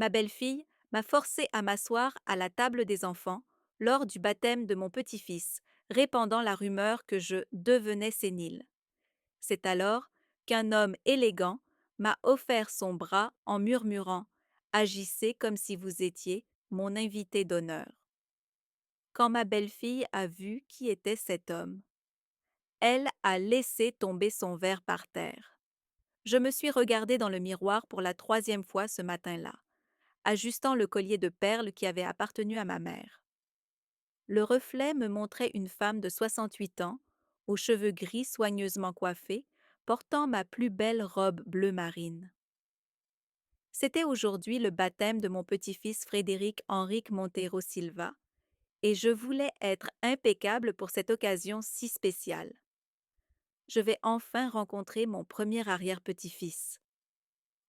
Ma belle-fille m'a forcée à m'asseoir à la table des enfants lors du baptême de mon petit-fils, répandant la rumeur que je devenais sénile. C'est alors qu'un homme élégant m'a offert son bras en murmurant: Agissez comme si vous étiez mon invité d'honneur. Quand ma belle-fille a vu qui était cet homme, elle a laissé tomber son verre par terre. Je me suis regardée dans le miroir pour la troisième fois ce matin-là, ajustant le collier de perles qui avait appartenu à ma mère. Le reflet me montrait une femme de 68 ans, aux cheveux gris soigneusement coiffés, portant ma plus belle robe bleu marine. C'était aujourd'hui le baptême de mon petit-fils Frédéric Henrique Montero Silva, et je voulais être impeccable pour cette occasion si spéciale. Je vais enfin rencontrer mon premier arrière-petit-fils,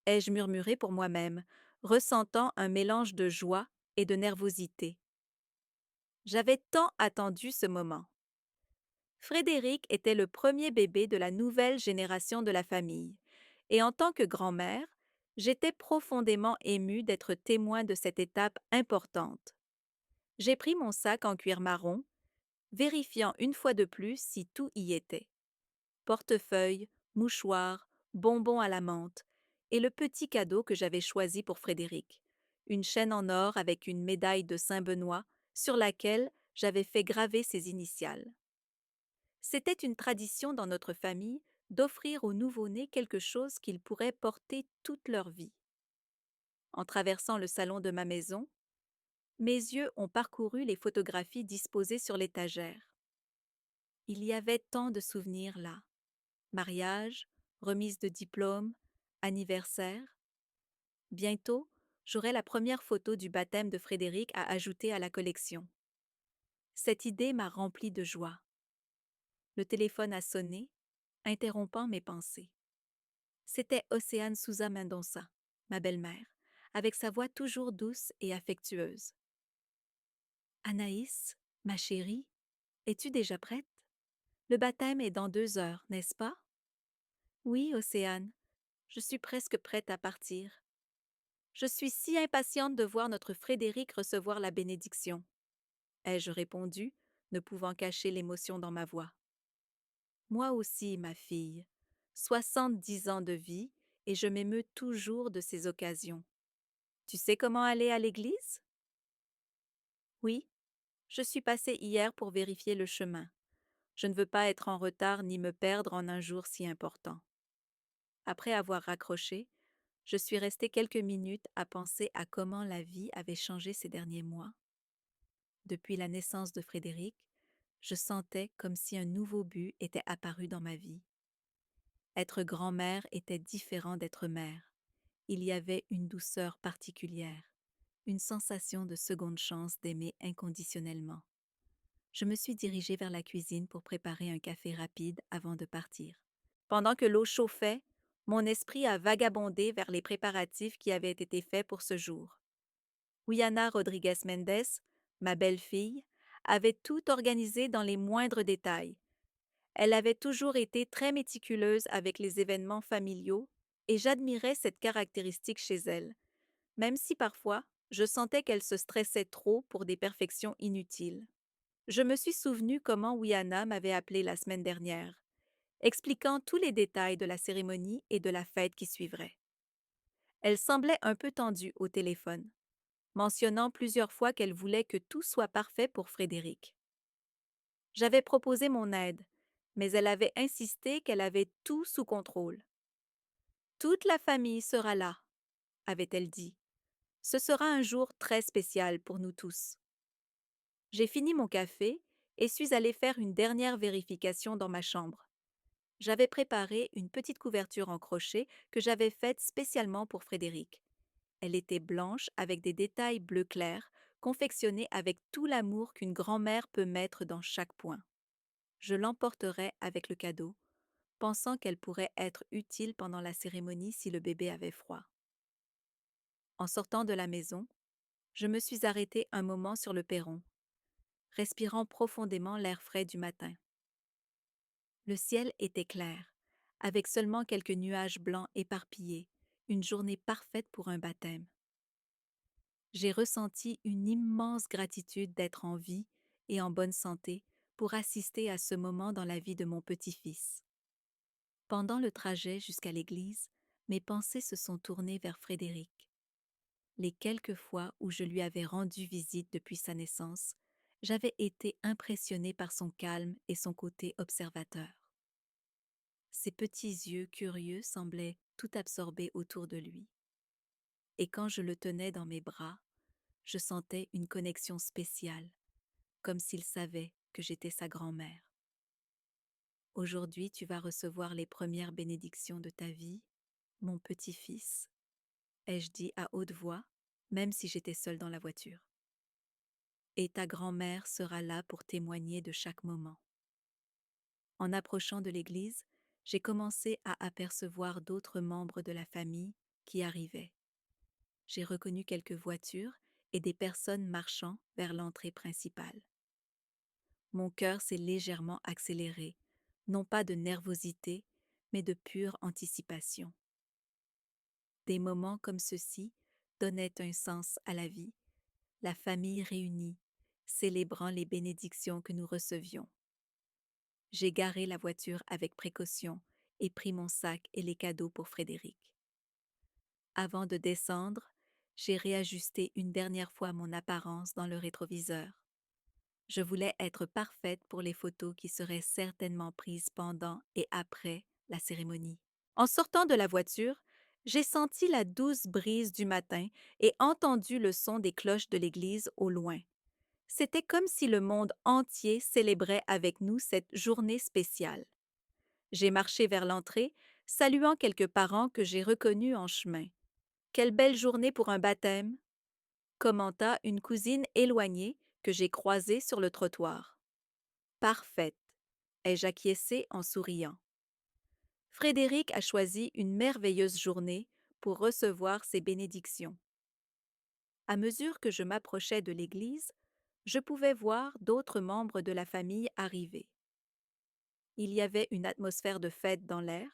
ai-je murmuré pour moi-même, ressentant un mélange de joie et de nervosité. J'avais tant attendu ce moment. Frédéric était le premier bébé de la nouvelle génération de la famille, et en tant que grand-mère, j'étais profondément émue d'être témoin de cette étape importante. J'ai pris mon sac en cuir marron, vérifiant une fois de plus si tout y était. Portefeuille, mouchoir, bonbons à la menthe, et le petit cadeau que j'avais choisi pour Frédéric, une chaîne en or avec une médaille de Saint-Benoît sur laquelle j'avais fait graver ses initiales. C'était une tradition dans notre famille d'offrir aux nouveau-nés quelque chose qu'ils pourraient porter toute leur vie. En traversant le salon de ma maison, mes yeux ont parcouru les photographies disposées sur l'étagère. Il y avait tant de souvenirs là. Mariage, remise de diplôme, anniversaire. Bientôt, j'aurai la première photo du baptême de Frédéric à ajouter à la collection. Cette idée m'a remplie de joie. Le téléphone a sonné, interrompant mes pensées. C'était Océane Souza Mendonça, ma belle-mère, avec sa voix toujours douce et affectueuse. Anaïs, ma chérie, es-tu déjà prête? Le baptême est dans 2 heures, n'est-ce pas? Oui, Océane, je suis presque prête à partir. Je suis si impatiente de voir notre Frédéric recevoir la bénédiction, ai-je répondu, ne pouvant cacher l'émotion dans ma voix. Moi aussi, ma fille, 70 ans de vie, et je m'émeus toujours de ces occasions. Tu sais comment aller à l'église? Oui, je suis passée hier pour vérifier le chemin. Je ne veux pas être en retard ni me perdre en un jour si important. Après avoir raccroché, je suis restée quelques minutes à penser à comment la vie avait changé ces derniers mois. Depuis la naissance de Frédéric, je sentais comme si un nouveau but était apparu dans ma vie. Être grand-mère était différent d'être mère. Il y avait une douceur particulière, une sensation de seconde chance d'aimer inconditionnellement. Je me suis dirigée vers la cuisine pour préparer un café rapide avant de partir. Pendant que l'eau chauffait, mon esprit a vagabondé vers les préparatifs qui avaient été faits pour ce jour. Wiana Rodriguez Mendes, ma belle-fille, avait tout organisé dans les moindres détails. Elle avait toujours été très méticuleuse avec les événements familiaux et j'admirais cette caractéristique chez elle, même si parfois je sentais qu'elle se stressait trop pour des perfections inutiles. Je me suis souvenu comment Wiana m'avait appelé la semaine dernière, expliquant tous les détails de la cérémonie et de la fête qui suivrait. Elle semblait un peu tendue au téléphone, mentionnant plusieurs fois qu'elle voulait que tout soit parfait pour Frédéric. J'avais proposé mon aide, mais elle avait insisté qu'elle avait tout sous contrôle. Toute la famille sera là, avait-elle dit. Ce sera un jour très spécial pour nous tous. J'ai fini mon café et suis allée faire une dernière vérification dans ma chambre. J'avais préparé une petite couverture en crochet que j'avais faite spécialement pour Frédéric. Elle était blanche avec des détails bleu clair, confectionnés avec tout l'amour qu'une grand-mère peut mettre dans chaque point. Je l'emporterais avec le cadeau, pensant qu'elle pourrait être utile pendant la cérémonie si le bébé avait froid. En sortant de la maison, je me suis arrêtée un moment sur le perron, respirant profondément l'air frais du matin. Le ciel était clair, avec seulement quelques nuages blancs éparpillés, une journée parfaite pour un baptême. J'ai ressenti une immense gratitude d'être en vie et en bonne santé pour assister à ce moment dans la vie de mon petit-fils. Pendant le trajet jusqu'à l'église, mes pensées se sont tournées vers Frédéric. Les quelques fois où je lui avais rendu visite depuis sa naissance, j'avais été impressionnée par son calme et son côté observateur. Ses petits yeux curieux semblaient tout absorber autour de lui. Et quand je le tenais dans mes bras, je sentais une connexion spéciale, comme s'il savait que j'étais sa grand-mère. Aujourd'hui, tu vas recevoir les premières bénédictions de ta vie, mon petit-fils, ai-je dit à haute voix, même si j'étais seule dans la voiture. Et ta grand-mère sera là pour témoigner de chaque moment. En approchant de l'église, j'ai commencé à apercevoir d'autres membres de la famille qui arrivaient. J'ai reconnu quelques voitures et des personnes marchant vers l'entrée principale. Mon cœur s'est légèrement accéléré, non pas de nervosité, mais de pure anticipation. Des moments comme ceux-ci donnaient un sens à la vie, la famille réunie, célébrant les bénédictions que nous recevions. J'ai garé la voiture avec précaution et pris mon sac et les cadeaux pour Frédéric. Avant de descendre, j'ai réajusté une dernière fois mon apparence dans le rétroviseur. Je voulais être parfaite pour les photos qui seraient certainement prises pendant et après la cérémonie. En sortant de la voiture, j'ai senti la douce brise du matin et entendu le son des cloches de l'église au loin. C'était comme si le monde entier célébrait avec nous cette journée spéciale. J'ai marché vers l'entrée, saluant quelques parents que j'ai reconnus en chemin. Quelle belle journée pour un baptême, commenta une cousine éloignée que j'ai croisée sur le trottoir. Parfaite, ai-je acquiescé en souriant. Frédéric a choisi une merveilleuse journée pour recevoir ses bénédictions. À mesure que je m'approchais de l'église, je pouvais voir d'autres membres de la famille arriver. Il y avait une atmosphère de fête dans l'air,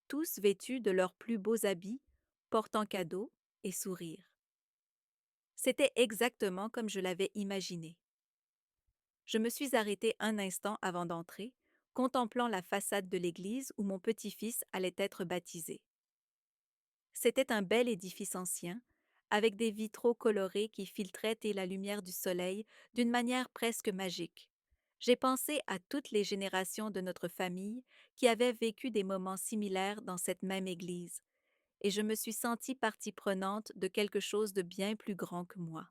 tous vêtus de leurs plus beaux habits, portant cadeaux et sourires. C'était exactement comme je l'avais imaginé. Je me suis arrêtée un instant avant d'entrer, contemplant la façade de l'église où mon petit-fils allait être baptisé. C'était un bel édifice ancien, avec des vitraux colorés qui filtraient la lumière du soleil d'une manière presque magique. J'ai pensé à toutes les générations de notre famille qui avaient vécu des moments similaires dans cette même église, et je me suis sentie partie prenante de quelque chose de bien plus grand que moi.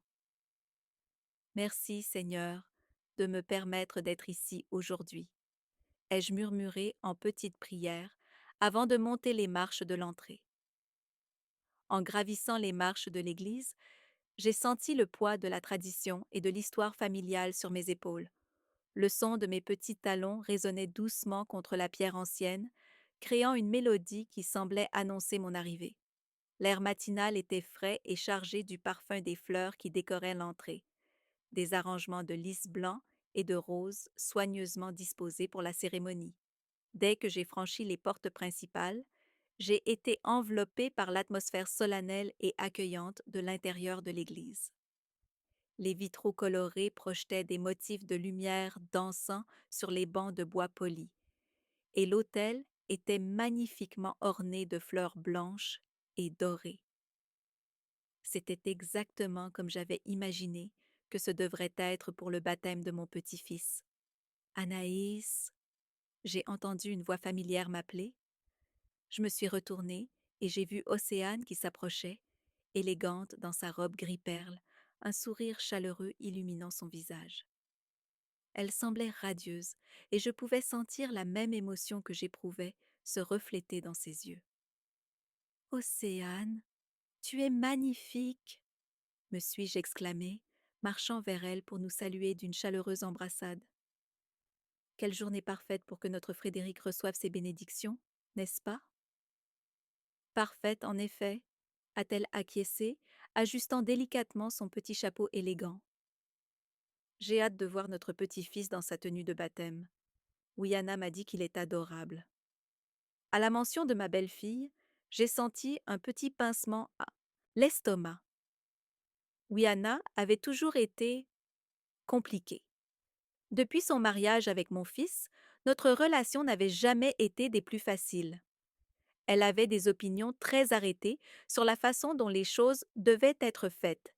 Merci, Seigneur, de me permettre d'être ici aujourd'hui, ai-je murmuré en petite prière avant de monter les marches de l'entrée. En gravissant les marches de l'église, j'ai senti le poids de la tradition et de l'histoire familiale sur mes épaules. Le son de mes petits talons résonnait doucement contre la pierre ancienne, créant une mélodie qui semblait annoncer mon arrivée. L'air matinal était frais et chargé du parfum des fleurs qui décoraient l'entrée, des arrangements de lys blanc et de roses soigneusement disposés pour la cérémonie. Dès que j'ai franchi les portes principales, j'ai été enveloppée par l'atmosphère solennelle et accueillante de l'intérieur de l'église. Les vitraux colorés projetaient des motifs de lumière dansant sur les bancs de bois polis, et l'autel était magnifiquement orné de fleurs blanches et dorées. C'était exactement comme j'avais imaginé que ce devrait être pour le baptême de mon petit-fils. Anaïs, j'ai entendu une voix familière m'appeler. Je me suis retournée et j'ai vu Océane qui s'approchait, élégante dans sa robe gris-perle, un sourire chaleureux illuminant son visage. Elle semblait radieuse et je pouvais sentir la même émotion que j'éprouvais se refléter dans ses yeux. Océane, tu es magnifique, me suis-je exclamée, marchant vers elle pour nous saluer d'une chaleureuse embrassade. Quelle journée parfaite pour que notre Frédéric reçoive ses bénédictions, n'est-ce pas? Parfaite, en effet, a-t-elle acquiescé, ajustant délicatement son petit chapeau élégant. J'ai hâte de voir notre petit-fils dans sa tenue de baptême. Wiana m'a dit qu'il est adorable. À la mention de ma belle-fille, j'ai senti un petit pincement à l'estomac. Wiana avait toujours été compliquée. Depuis son mariage avec mon fils, notre relation n'avait jamais été des plus faciles. Elle avait des opinions très arrêtées sur la façon dont les choses devaient être faites,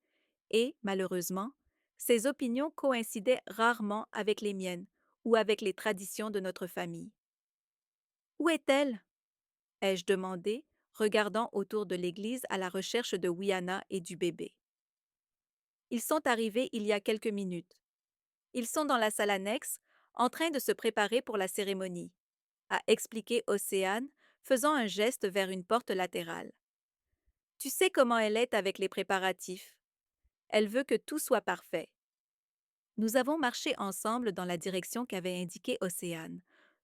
et, malheureusement, ses opinions coïncidaient rarement avec les miennes ou avec les traditions de notre famille. Où est-elle? Ai-je demandé, regardant autour de l'église à la recherche de Wiana et du bébé. Ils sont arrivés il y a quelques minutes. Ils sont dans la salle annexe, en train de se préparer pour la cérémonie, a expliqué Océane, faisant un geste vers une porte latérale. Tu sais comment elle est avec les préparatifs. Elle veut que tout soit parfait. Nous avons marché ensemble dans la direction qu'avait indiquée Océane,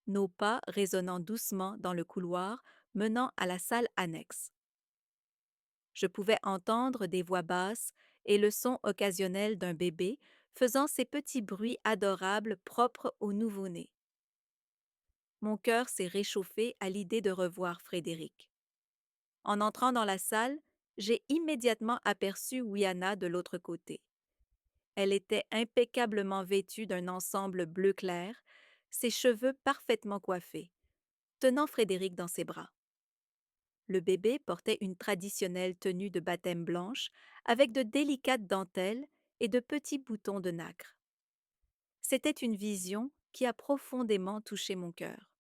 nos pas résonnant doucement dans le couloir menant à la salle annexe. Je pouvais entendre des voix basses et le son occasionnel d'un bébé faisant ces petits bruits adorables propres au nouveau-né. Mon cœur s'est réchauffé à l'idée de revoir Frédéric. En entrant dans la salle, j'ai immédiatement aperçu Wiana de l'autre côté. Elle était impeccablement vêtue d'un ensemble bleu clair, ses cheveux parfaitement coiffés, tenant Frédéric dans ses bras. Le bébé portait une traditionnelle tenue de baptême blanche avec de délicates dentelles et de petits boutons de nacre. C'était une vision qui a profondément touché mon cœur.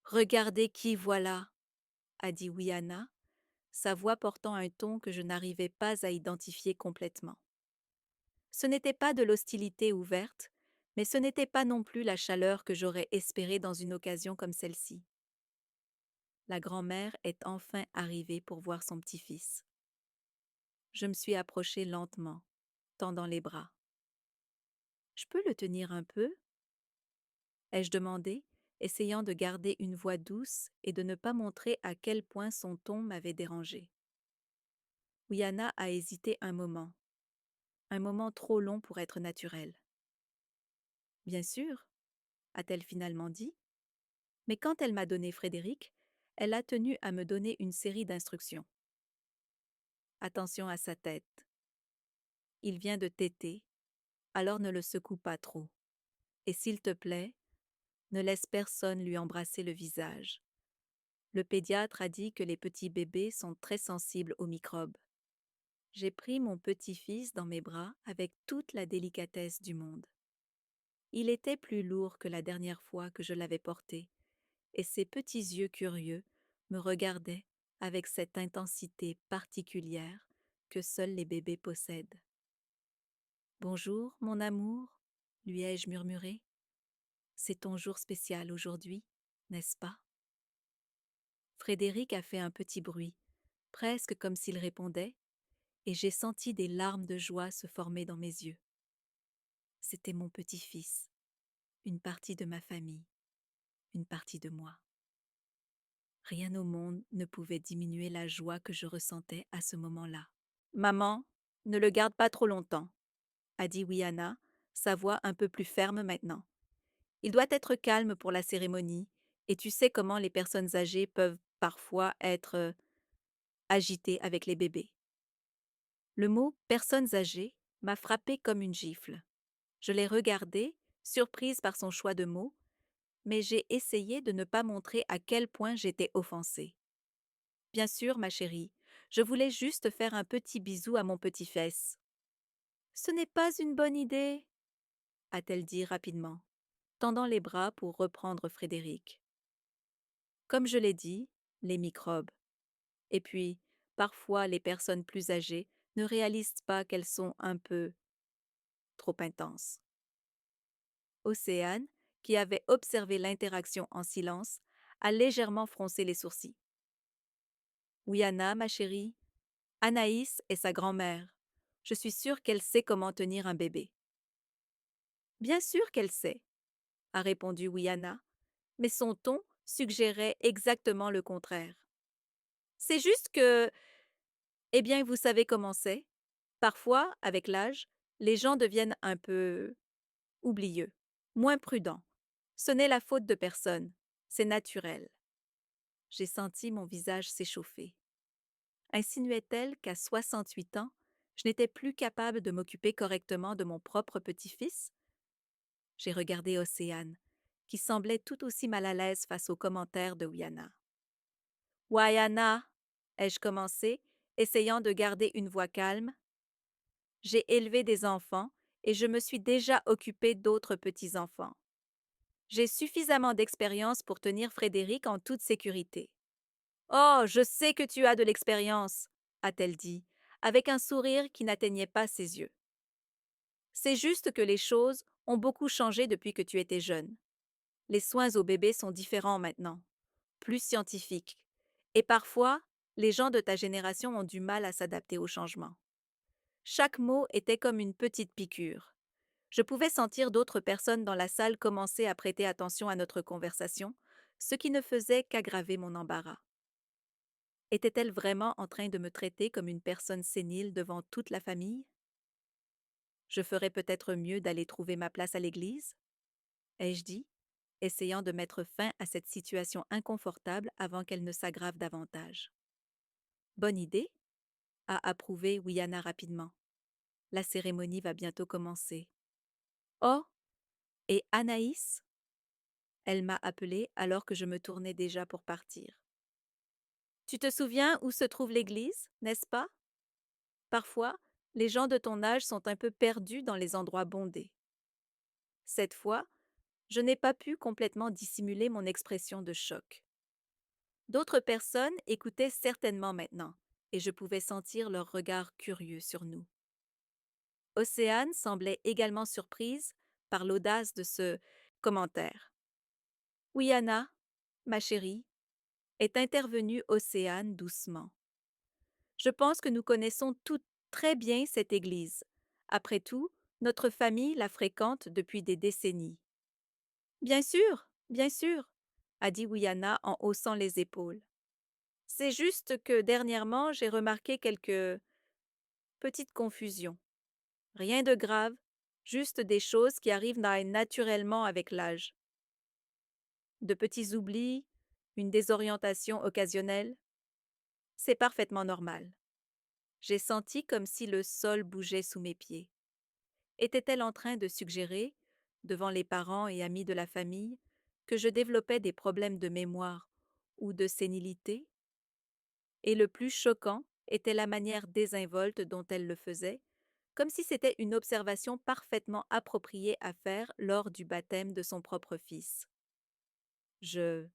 Regardez qui voilà, a dit Wiana, sa voix portant un ton que je n'arrivais pas à identifier complètement. Ce n'était pas de l'hostilité ouverte, mais ce n'était pas non plus la chaleur que j'aurais espérée dans une occasion comme celle-ci. La grand-mère est enfin arrivée pour voir son petit-fils. Je me suis approchée lentement, tendant les bras. Je peux le tenir un peu? Ai-je demandé, essayant de garder une voix douce et de ne pas montrer à quel point son ton m'avait dérangée. Wiana a hésité un moment trop long pour être naturel. Bien sûr, a-t-elle finalement dit, mais quand elle m'a donné Frédéric, elle a tenu à me donner une série d'instructions. Attention à sa tête. Il vient de téter, alors ne le secoue pas trop. Et s'il te plaît, ne laisse personne lui embrasser le visage. Le pédiatre a dit que les petits bébés sont très sensibles aux microbes. J'ai pris mon petit-fils dans mes bras avec toute la délicatesse du monde. Il était plus lourd que la dernière fois que je l'avais porté, et ses petits yeux curieux me regardaient avec cette intensité particulière que seuls les bébés possèdent. Bonjour, mon amour, lui ai-je murmuré. C'est ton jour spécial aujourd'hui, n'est-ce pas? Frédéric a fait un petit bruit, presque comme s'il répondait, et j'ai senti des larmes de joie se former dans mes yeux. C'était mon petit-fils, une partie de ma famille, une partie de moi. Rien au monde ne pouvait diminuer la joie que je ressentais à ce moment-là. Maman, ne le garde pas trop longtemps, a dit Wiana, sa voix un peu plus ferme maintenant. Il doit être calme pour la cérémonie, et tu sais comment les personnes âgées peuvent parfois être agitées avec les bébés. Le mot personnes âgées m'a frappée comme une gifle. Je l'ai regardée, surprise par son choix de mots, mais j'ai essayé de ne pas montrer à quel point j'étais offensée. Bien sûr, ma chérie, je voulais juste faire un petit bisou à mon petit-fils. Ce n'est pas une bonne idée, a-t-elle dit rapidement, tendant les bras pour reprendre Frédéric. Comme je l'ai dit, les microbes. Et puis, parfois, les personnes plus âgées ne réalisent pas qu'elles sont un peu trop intenses. Océane, qui avait observé l'interaction en silence, a légèrement froncé les sourcils. Oui, Anna, ma chérie, Anaïs est sa grand-mère. Je suis sûre qu'elle sait comment tenir un bébé. Bien sûr qu'elle sait, a répondu Wiana, mais son ton suggérait exactement le contraire. C'est juste que, eh bien, vous savez comment c'est. Parfois, avec l'âge, les gens deviennent un peu oublieux, moins prudents. Ce n'est la faute de personne, c'est naturel. J'ai senti mon visage s'échauffer. Insinuait-elle qu'à 68 ans, Je n'étais plus capable de m'occuper correctement de mon propre petit-fils. J'ai regardé Océane, qui semblait tout aussi mal à l'aise face aux commentaires de Wiana. Wayana, ai-je commencé, essayant de garder une voix calme. J'ai élevé des enfants et je me suis déjà occupée d'autres petits-enfants. J'ai suffisamment d'expérience pour tenir Frédéric en toute sécurité. Oh, je sais que tu as de l'expérience, a-t-elle dit, avec un sourire qui n'atteignait pas ses yeux. C'est juste que les choses ont beaucoup changé depuis que tu étais jeune. Les soins aux bébés sont différents maintenant, plus scientifiques, et parfois, les gens de ta génération ont du mal à s'adapter au changement. Chaque mot était comme une petite piqûre. Je pouvais sentir d'autres personnes dans la salle commencer à prêter attention à notre conversation, ce qui ne faisait qu'aggraver mon embarras. Était-elle vraiment en train de me traiter comme une personne sénile devant toute la famille? Je ferais peut-être mieux d'aller trouver ma place à l'église, ai-je dit, essayant de mettre fin à cette situation inconfortable avant qu'elle ne s'aggrave davantage. Bonne idée, a approuvé Wiana rapidement. La cérémonie va bientôt commencer. Oh, et Anaïs? Elle m'a appelée alors que je me tournais déjà pour partir. Tu te souviens où se trouve l'église, n'est-ce pas? Parfois, les gens de ton âge sont un peu perdus dans les endroits bondés. Cette fois, je n'ai pas pu complètement dissimuler mon expression de choc. D'autres personnes écoutaient certainement maintenant, et je pouvais sentir leur regard curieux sur nous. Océane semblait également surprise par l'audace de ce commentaire. Oui, Anna, ma chérie, est intervenue Océane doucement. Je pense que nous connaissons toutes très bien cette église. Après tout, notre famille la fréquente depuis des décennies. Bien sûr, a dit Wiana en haussant les épaules. C'est juste que dernièrement, j'ai remarqué quelques petites confusions. Rien de grave, juste des choses qui arrivent naturellement avec l'âge. De petits oublis, une désorientation occasionnelle. C'est parfaitement normal. J'ai senti comme si le sol bougeait sous mes pieds. Était-elle en train de suggérer, devant les parents et amis de la famille, que je développais des problèmes de mémoire ou de sénilité? Et le plus choquant était la manière désinvolte dont elle le faisait, comme si c'était une observation parfaitement appropriée à faire lors du baptême de son propre fils. Je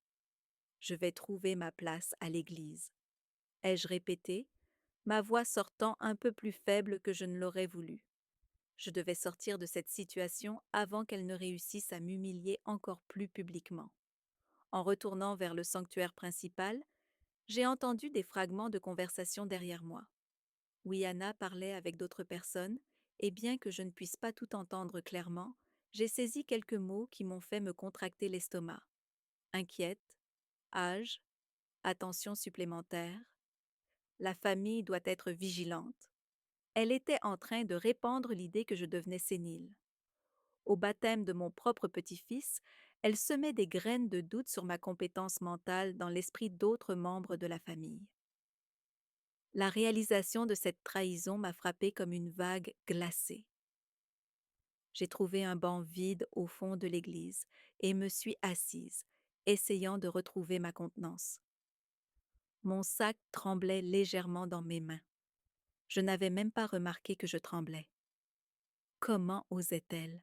je vais trouver ma place à l'église, ai-je répété, ma voix sortant un peu plus faible que je ne l'aurais voulu. Je devais sortir de cette situation avant qu'elle ne réussisse à m'humilier encore plus publiquement. En retournant vers le sanctuaire principal, j'ai entendu des fragments de conversation derrière moi. Wiana parlait avec d'autres personnes, et bien que je ne puisse pas tout entendre clairement, j'ai saisi quelques mots qui m'ont fait me contracter l'estomac. Inquiète, âge, attention supplémentaire. La famille doit être vigilante. Elle était en train de répandre l'idée que je devenais sénile. Au baptême de mon propre petit-fils, elle semait des graines de doute sur ma compétence mentale dans l'esprit d'autres membres de la famille. La réalisation de cette trahison m'a frappée comme une vague glacée. J'ai trouvé un banc vide au fond de l'église et me suis assise, essayant de retrouver ma contenance. Mon sac tremblait légèrement dans mes mains. Je n'avais même pas remarqué que je tremblais. Comment osait-elle?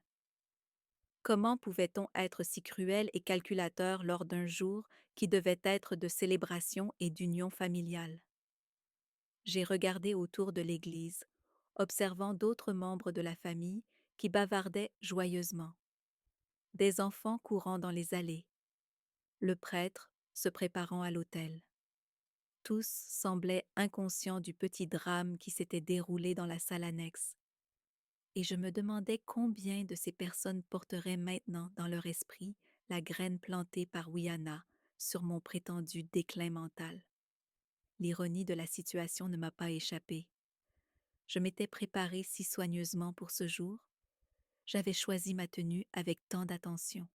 Comment pouvait-on être si cruel et calculateur lors d'un jour qui devait être de célébration et d'union familiale? J'ai regardé autour de l'église, observant d'autres membres de la famille qui bavardaient joyeusement. Des enfants courant dans les allées, le prêtre se préparant à l'autel. Tous semblaient inconscients du petit drame qui s'était déroulé dans la salle annexe. Et je me demandais combien de ces personnes porteraient maintenant dans leur esprit la graine plantée par Wiana sur mon prétendu déclin mental. L'ironie de la situation ne m'a pas échappé. Je m'étais préparée si soigneusement pour ce jour. J'avais choisi ma tenue avec tant d'attention.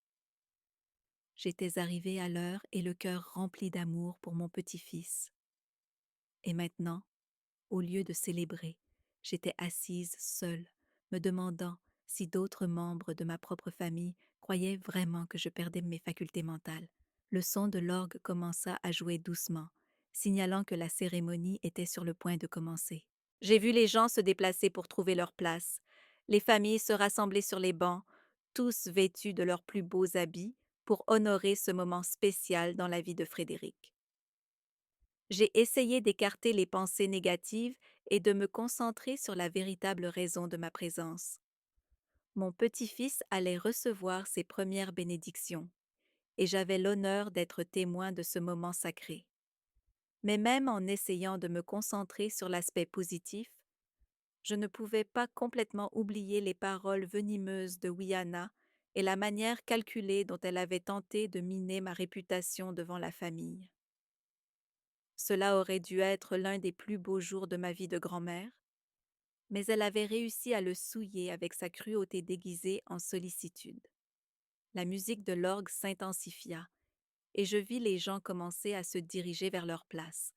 J'étais arrivée à l'heure et le cœur rempli d'amour pour mon petit-fils. Et maintenant, au lieu de célébrer, J'étais assise seule, me demandant si d'autres membres de ma propre famille croyaient vraiment que je perdais mes facultés mentales. Le son de l'orgue commença à jouer doucement, signalant que la cérémonie était sur le point de commencer. J'ai vu les gens se déplacer pour trouver leur place, les familles se rassembler sur les bancs, tous vêtus de leurs plus beaux habits, pour honorer ce moment spécial dans la vie de Frédéric. J'ai essayé d'écarter les pensées négatives et de me concentrer sur la véritable raison de ma présence. Mon petit-fils allait recevoir ses premières bénédictions, et j'avais l'honneur d'être témoin de ce moment sacré. Mais même en essayant de me concentrer sur l'aspect positif, je ne pouvais pas complètement oublier les paroles venimeuses de Wiana et la manière calculée dont elle avait tenté de miner ma réputation devant la famille. Cela aurait dû être l'un des plus beaux jours de ma vie de grand-mère, mais elle avait réussi à le souiller avec sa cruauté déguisée en sollicitude. La musique de l'orgue s'intensifia, et je vis les gens commencer à se diriger vers leur place.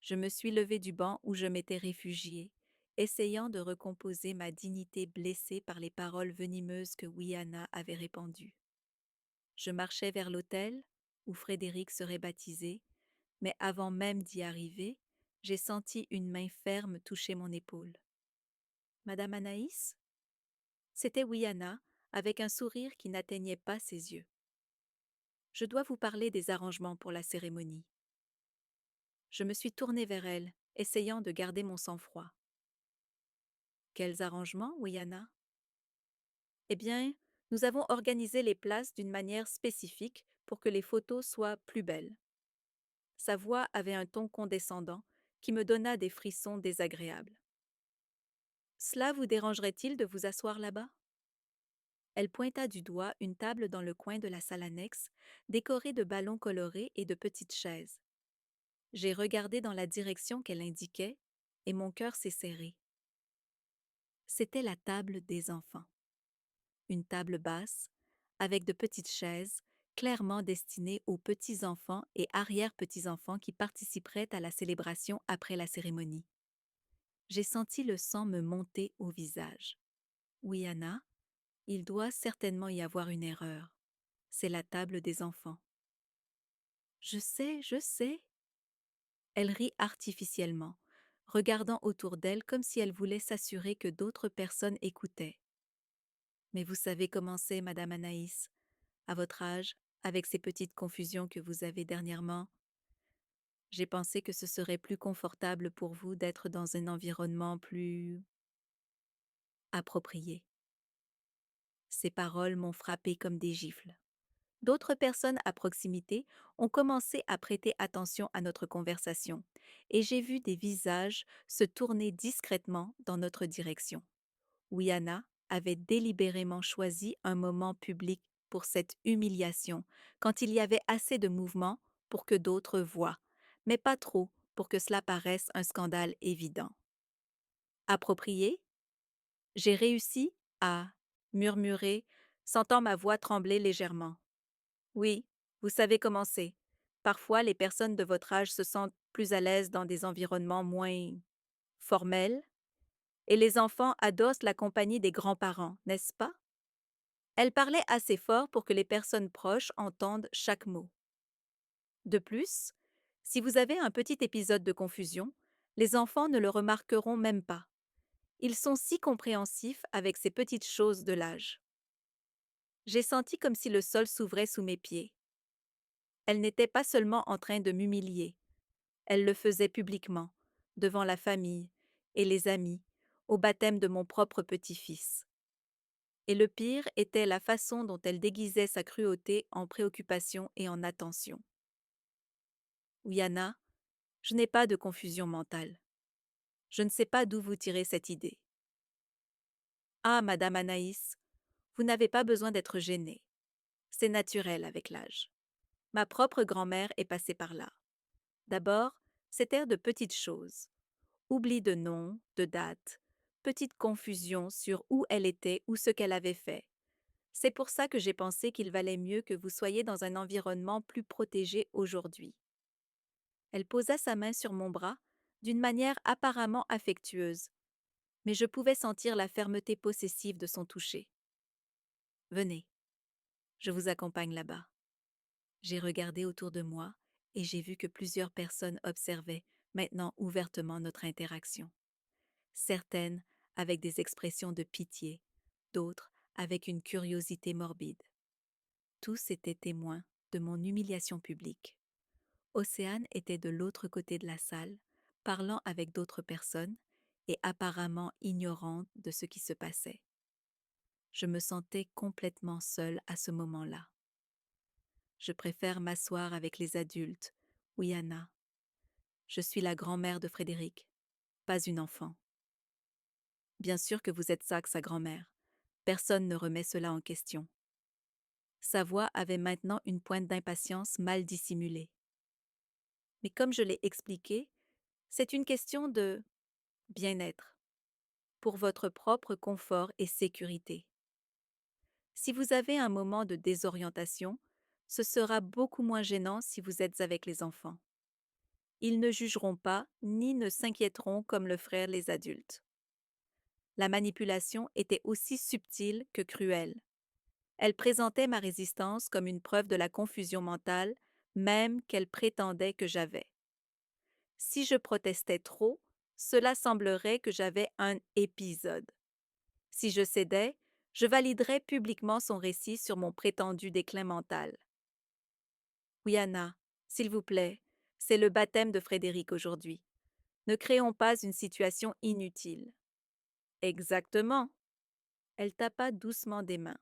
Je me suis levée du banc où je m'étais réfugiée, essayant de recomposer ma dignité blessée par les paroles venimeuses que Wiana avait répandues. Je marchais vers l'autel, où Frédéric serait baptisé, mais avant même d'y arriver, j'ai senti une main ferme toucher mon épaule. Madame Anaïs? C'était Wiana, avec un sourire qui n'atteignait pas ses yeux. Je dois vous parler des arrangements pour la cérémonie. Je me suis tournée vers elle, essayant de garder mon sang-froid. Quels arrangements, Wiana? Eh bien, nous avons organisé les places d'une manière spécifique pour que les photos soient plus belles. Sa voix avait un ton condescendant qui me donna des frissons désagréables. Cela vous dérangerait-il de vous asseoir là-bas? Elle pointa du doigt une table dans le coin de la salle annexe, décorée de ballons colorés et de petites chaises. J'ai regardé dans la direction qu'elle indiquait, et mon cœur s'est serré. C'était la table des enfants. Une table basse, avec de petites chaises, clairement destinées aux petits-enfants et arrière-petits-enfants qui participeraient à la célébration après la cérémonie. J'ai senti le sang me monter au visage. Oui, Anna, il doit certainement y avoir une erreur. C'est la table des enfants. Je sais, je sais. Elle rit artificiellement, regardant autour d'elle comme si elle voulait s'assurer que d'autres personnes écoutaient. Mais vous savez comment c'est, Madame Anaïs. À votre âge, avec ces petites confusions que vous avez dernièrement, j'ai pensé que ce serait plus confortable pour vous d'être dans un environnement plus approprié. Ces paroles m'ont frappé comme des gifles. D'autres personnes à proximité ont commencé à prêter attention à notre conversation, et j'ai vu des visages se tourner discrètement dans notre direction. Wiana avait délibérément choisi un moment public pour cette humiliation, quand il y avait assez de mouvement pour que d'autres voient, mais pas trop pour que cela paraisse un scandale évident. Approprié? J'ai réussi à murmurer, sentant ma voix trembler légèrement. Oui, vous savez comment c'est. Parfois, les personnes de votre âge se sentent plus à l'aise dans des environnements moins formels, et les enfants adossent la compagnie des grands-parents, n'est-ce pas? Elle parlait assez fort pour que les personnes proches entendent chaque mot. De plus, si vous avez un petit épisode de confusion, les enfants ne le remarqueront même pas. Ils sont si compréhensifs avec ces petites choses de l'âge. J'ai senti comme si le sol s'ouvrait sous mes pieds. Elle n'était pas seulement en train de m'humilier, elle le faisait publiquement, devant la famille et les amis, au baptême de mon propre petit-fils. Et le pire était la façon dont elle déguisait sa cruauté en préoccupation et en attention. Wiana, je n'ai pas de confusion mentale. Je ne sais pas d'où vous tirez cette idée. Ah, Madame Anaïs, vous n'avez pas besoin d'être gênée. C'est naturel avec l'âge. Ma propre grand-mère est passée par là. D'abord, c'était de petites choses. Oubli de nom, de date, petite confusion sur où elle était ou ce qu'elle avait fait. C'est pour ça que j'ai pensé qu'il valait mieux que vous soyez dans un environnement plus protégé aujourd'hui. Elle posa sa main sur mon bras d'une manière apparemment affectueuse, mais je pouvais sentir la fermeté possessive de son toucher. Venez, je vous accompagne là-bas. J'ai regardé autour de moi et j'ai vu que plusieurs personnes observaient maintenant ouvertement notre interaction. Certaines avec des expressions de pitié, d'autres avec une curiosité morbide. Tous étaient témoins de mon humiliation publique. Océane était de l'autre côté de la salle, parlant avec d'autres personnes et apparemment ignorante de ce qui se passait. Je me sentais complètement seule à ce moment-là. Je préfère m'asseoir avec les adultes. Oui, Anna. Je suis la grand-mère de Frédéric, pas une enfant. Bien sûr que vous êtes ça que sa grand-mère. Personne ne remet cela en question. Sa voix avait maintenant une pointe d'impatience mal dissimulée. Mais comme je l'ai expliqué, c'est une question de bien-être, pour votre propre confort et sécurité. Si vous avez un moment de désorientation, ce sera beaucoup moins gênant si vous êtes avec les enfants. Ils ne jugeront pas ni ne s'inquiéteront comme le feraient les adultes. La manipulation était aussi subtile que cruelle. Elle présentait ma résistance comme une preuve de la confusion mentale, même qu'elle prétendait que j'avais. Si je protestais trop, cela semblerait que j'avais un épisode. Si je cédais, je validerais publiquement son récit sur mon prétendu déclin mental. Oui, Anna, s'il vous plaît, c'est le baptême de Frédéric aujourd'hui. Ne créons pas une situation inutile. Exactement. Elle tapa doucement des mains,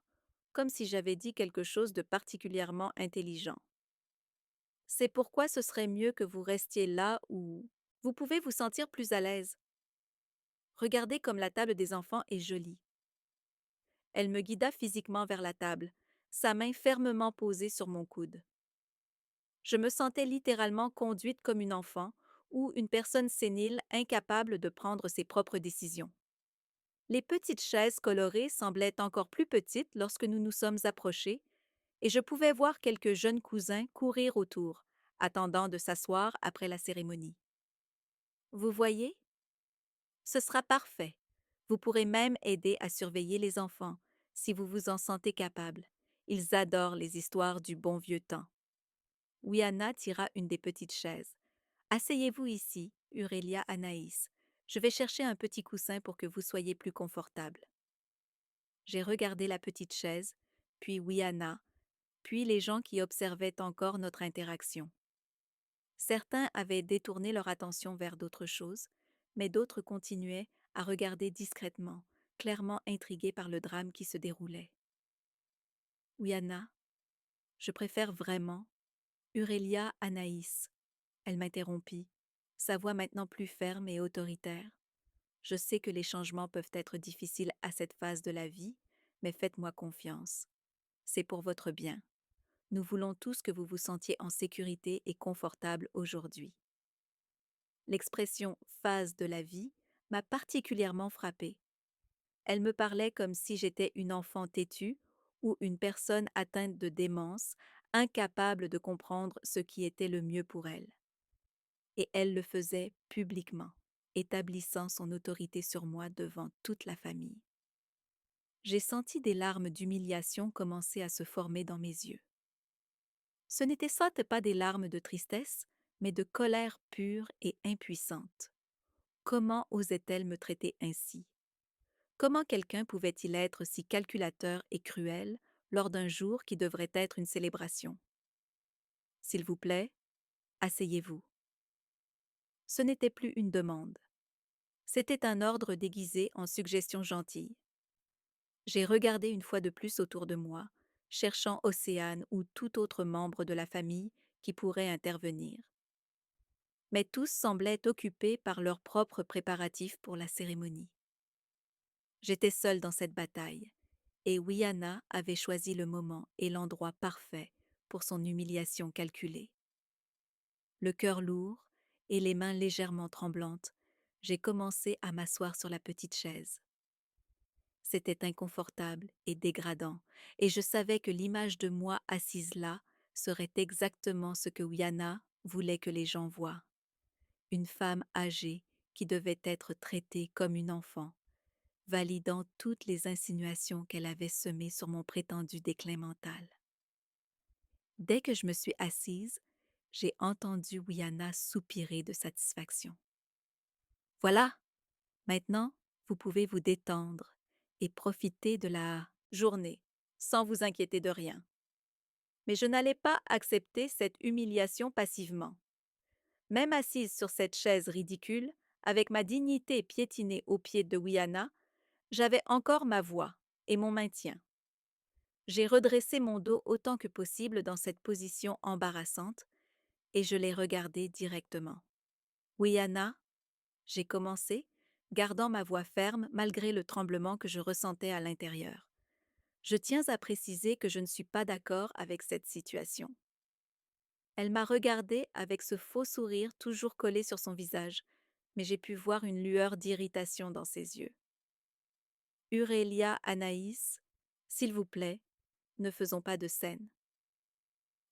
comme si j'avais dit quelque chose de particulièrement intelligent. C'est pourquoi ce serait mieux que vous restiez là où vous pouvez vous sentir plus à l'aise. Regardez comme la table des enfants est jolie. Elle me guida physiquement vers la table, sa main fermement posée sur mon coude. Je me sentais littéralement conduite comme une enfant ou une personne sénile incapable de prendre ses propres décisions. Les petites chaises colorées semblaient encore plus petites lorsque nous nous sommes approchés, et je pouvais voir quelques jeunes cousins courir autour, attendant de s'asseoir après la cérémonie. Vous voyez? Ce sera parfait. Vous pourrez même aider à surveiller les enfants, si vous vous en sentez capable. Ils adorent les histoires du bon vieux temps. Wiana tira une des petites chaises. Asseyez-vous ici, Aurélia Anaïs. Je vais chercher un petit coussin pour que vous soyez plus confortable. J'ai regardé la petite chaise, puis Wiana, puis les gens qui observaient encore notre interaction. Certains avaient détourné leur attention vers d'autres choses, mais d'autres continuaient à regarder discrètement, clairement intrigués par le drame qui se déroulait. Wiana, je préfère vraiment Aurélia Anaïs. Elle m'interrompit, sa voix maintenant plus ferme et autoritaire. Je sais que les changements peuvent être difficiles à cette phase de la vie, mais faites-moi confiance. C'est pour votre bien. Nous voulons tous que vous vous sentiez en sécurité et confortable aujourd'hui. L'expression phase de la vie m'a particulièrement frappée. Elle me parlait comme si j'étais une enfant têtue ou une personne atteinte de démence, incapable de comprendre ce qui était le mieux pour elle. Et elle le faisait publiquement, établissant son autorité sur moi devant toute la famille. J'ai senti des larmes d'humiliation commencer à se former dans mes yeux. Ce n'étaient certes pas des larmes de tristesse, mais de colère pure et impuissante. Comment osait-elle me traiter ainsi? Comment quelqu'un pouvait-il être si calculateur et cruel lors d'un jour qui devrait être une célébration? S'il vous plaît, asseyez-vous. Ce n'était plus une demande. C'était un ordre déguisé en suggestion gentille. J'ai regardé une fois de plus autour de moi, cherchant Océane ou tout autre membre de la famille qui pourrait intervenir. Mais tous semblaient occupés par leurs propres préparatifs pour la cérémonie. J'étais seule dans cette bataille, et Wiana avait choisi le moment et l'endroit parfait pour son humiliation calculée. Le cœur lourd et les mains légèrement tremblantes, j'ai commencé à m'asseoir sur la petite chaise. C'était inconfortable et dégradant, et je savais que l'image de moi assise là serait exactement ce que Wiana voulait que les gens voient. Une femme âgée qui devait être traitée comme une enfant, validant toutes les insinuations qu'elle avait semées sur mon prétendu déclin mental. Dès que je me suis assise, j'ai entendu Wiana soupirer de satisfaction. Voilà, maintenant, vous pouvez vous détendre et profiter de la journée sans vous inquiéter de rien. Mais je n'allais pas accepter cette humiliation passivement. Même assise sur cette chaise ridicule, avec ma dignité piétinée aux pieds de Wiana, j'avais encore ma voix et mon maintien. J'ai redressé mon dos autant que possible dans cette position embarrassante et je l'ai regardée directement. Wiana, j'ai commencé, gardant ma voix ferme malgré le tremblement que je ressentais à l'intérieur. Je tiens à préciser que je ne suis pas d'accord avec cette situation. Elle m'a regardé avec ce faux sourire toujours collé sur son visage, mais j'ai pu voir une lueur d'irritation dans ses yeux. Aurélia, Anaïs, s'il vous plaît, ne faisons pas de scène.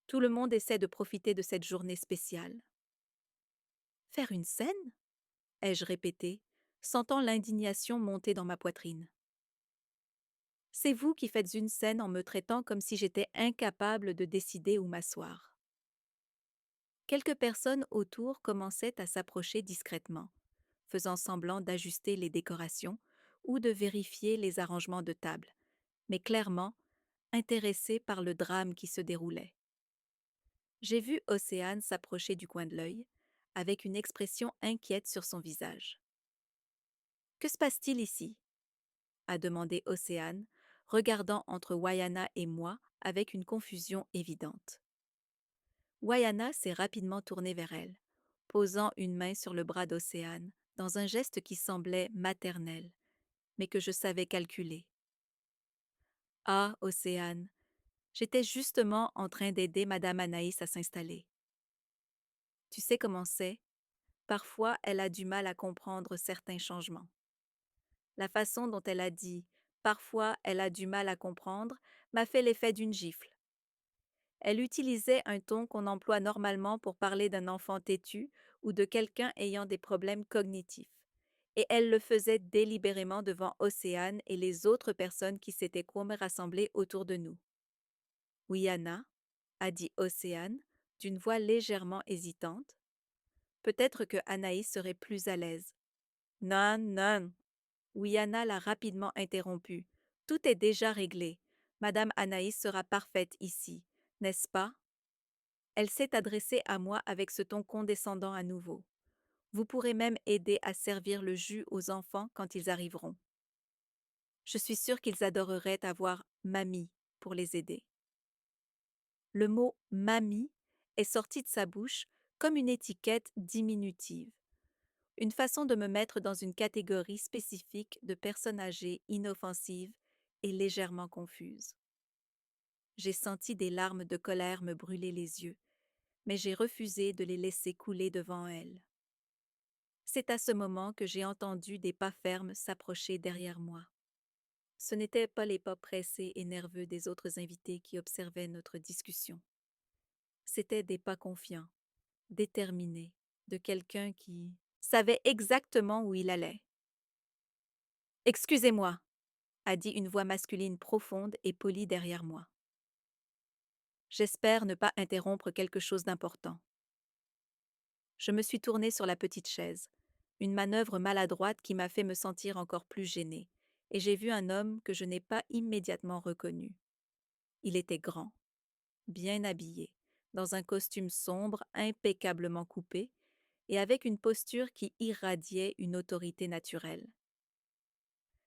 Tout le monde essaie de profiter de cette journée spéciale. Faire une scène? Ai-je répété, sentant l'indignation monter dans ma poitrine. C'est vous qui faites une scène en me traitant comme si j'étais incapable de décider où m'asseoir. Quelques personnes autour commençaient à s'approcher discrètement, faisant semblant d'ajuster les décorations ou de vérifier les arrangements de table, mais clairement intéressées par le drame qui se déroulait. J'ai vu Océane s'approcher du coin de l'œil, avec une expression inquiète sur son visage. Que se passe-t-il ici? A demandé Océane, regardant entre Wayana et moi avec une confusion évidente. Wayana s'est rapidement tournée vers elle, posant une main sur le bras d'Océane, dans un geste qui semblait maternel, mais que je savais calculer. Ah, Océane, j'étais justement en train d'aider Madame Anaïs à s'installer. Tu sais comment c'est? Parfois, elle a du mal à comprendre certains changements. La façon dont elle a dit parfois elle a du mal à comprendre m'a fait l'effet d'une gifle. Elle utilisait un ton qu'on emploie normalement pour parler d'un enfant têtu ou de quelqu'un ayant des problèmes cognitifs. Et elle le faisait délibérément devant Océane et les autres personnes qui s'étaient comme rassemblées autour de nous. Oui, Anna, a dit Océane, d'une voix légèrement hésitante. Peut-être que Anaïs serait plus à l'aise. Non, non. Wiana l'a rapidement interrompu. Tout est déjà réglé. Madame Anaïs sera parfaite ici, n'est-ce pas? Elle s'est adressée à moi avec ce ton condescendant à nouveau. Vous pourrez même aider à servir le jus aux enfants quand ils arriveront. Je suis sûre qu'ils adoreraient avoir mamie pour les aider. Le mot mamie est sorti de sa bouche comme une étiquette diminutive, une façon de me mettre dans une catégorie spécifique de personnes âgées inoffensives et légèrement confuses. J'ai senti des larmes de colère me brûler les yeux, mais j'ai refusé de les laisser couler devant elle. C'est à ce moment que j'ai entendu des pas fermes s'approcher derrière moi. Ce n'étaient pas les pas pressés et nerveux des autres invités qui observaient notre discussion. C'étaient des pas confiants, déterminés, de quelqu'un qui savait exactement où il allait. Excusez-moi, a dit une voix masculine profonde et polie derrière moi. J'espère ne pas interrompre quelque chose d'important. Je me suis tournée sur la petite chaise, une manœuvre maladroite qui m'a fait me sentir encore plus gênée, et j'ai vu un homme que je n'ai pas immédiatement reconnu. Il était grand, bien habillé, dans un costume sombre impeccablement coupé, et avec une posture qui irradiait une autorité naturelle.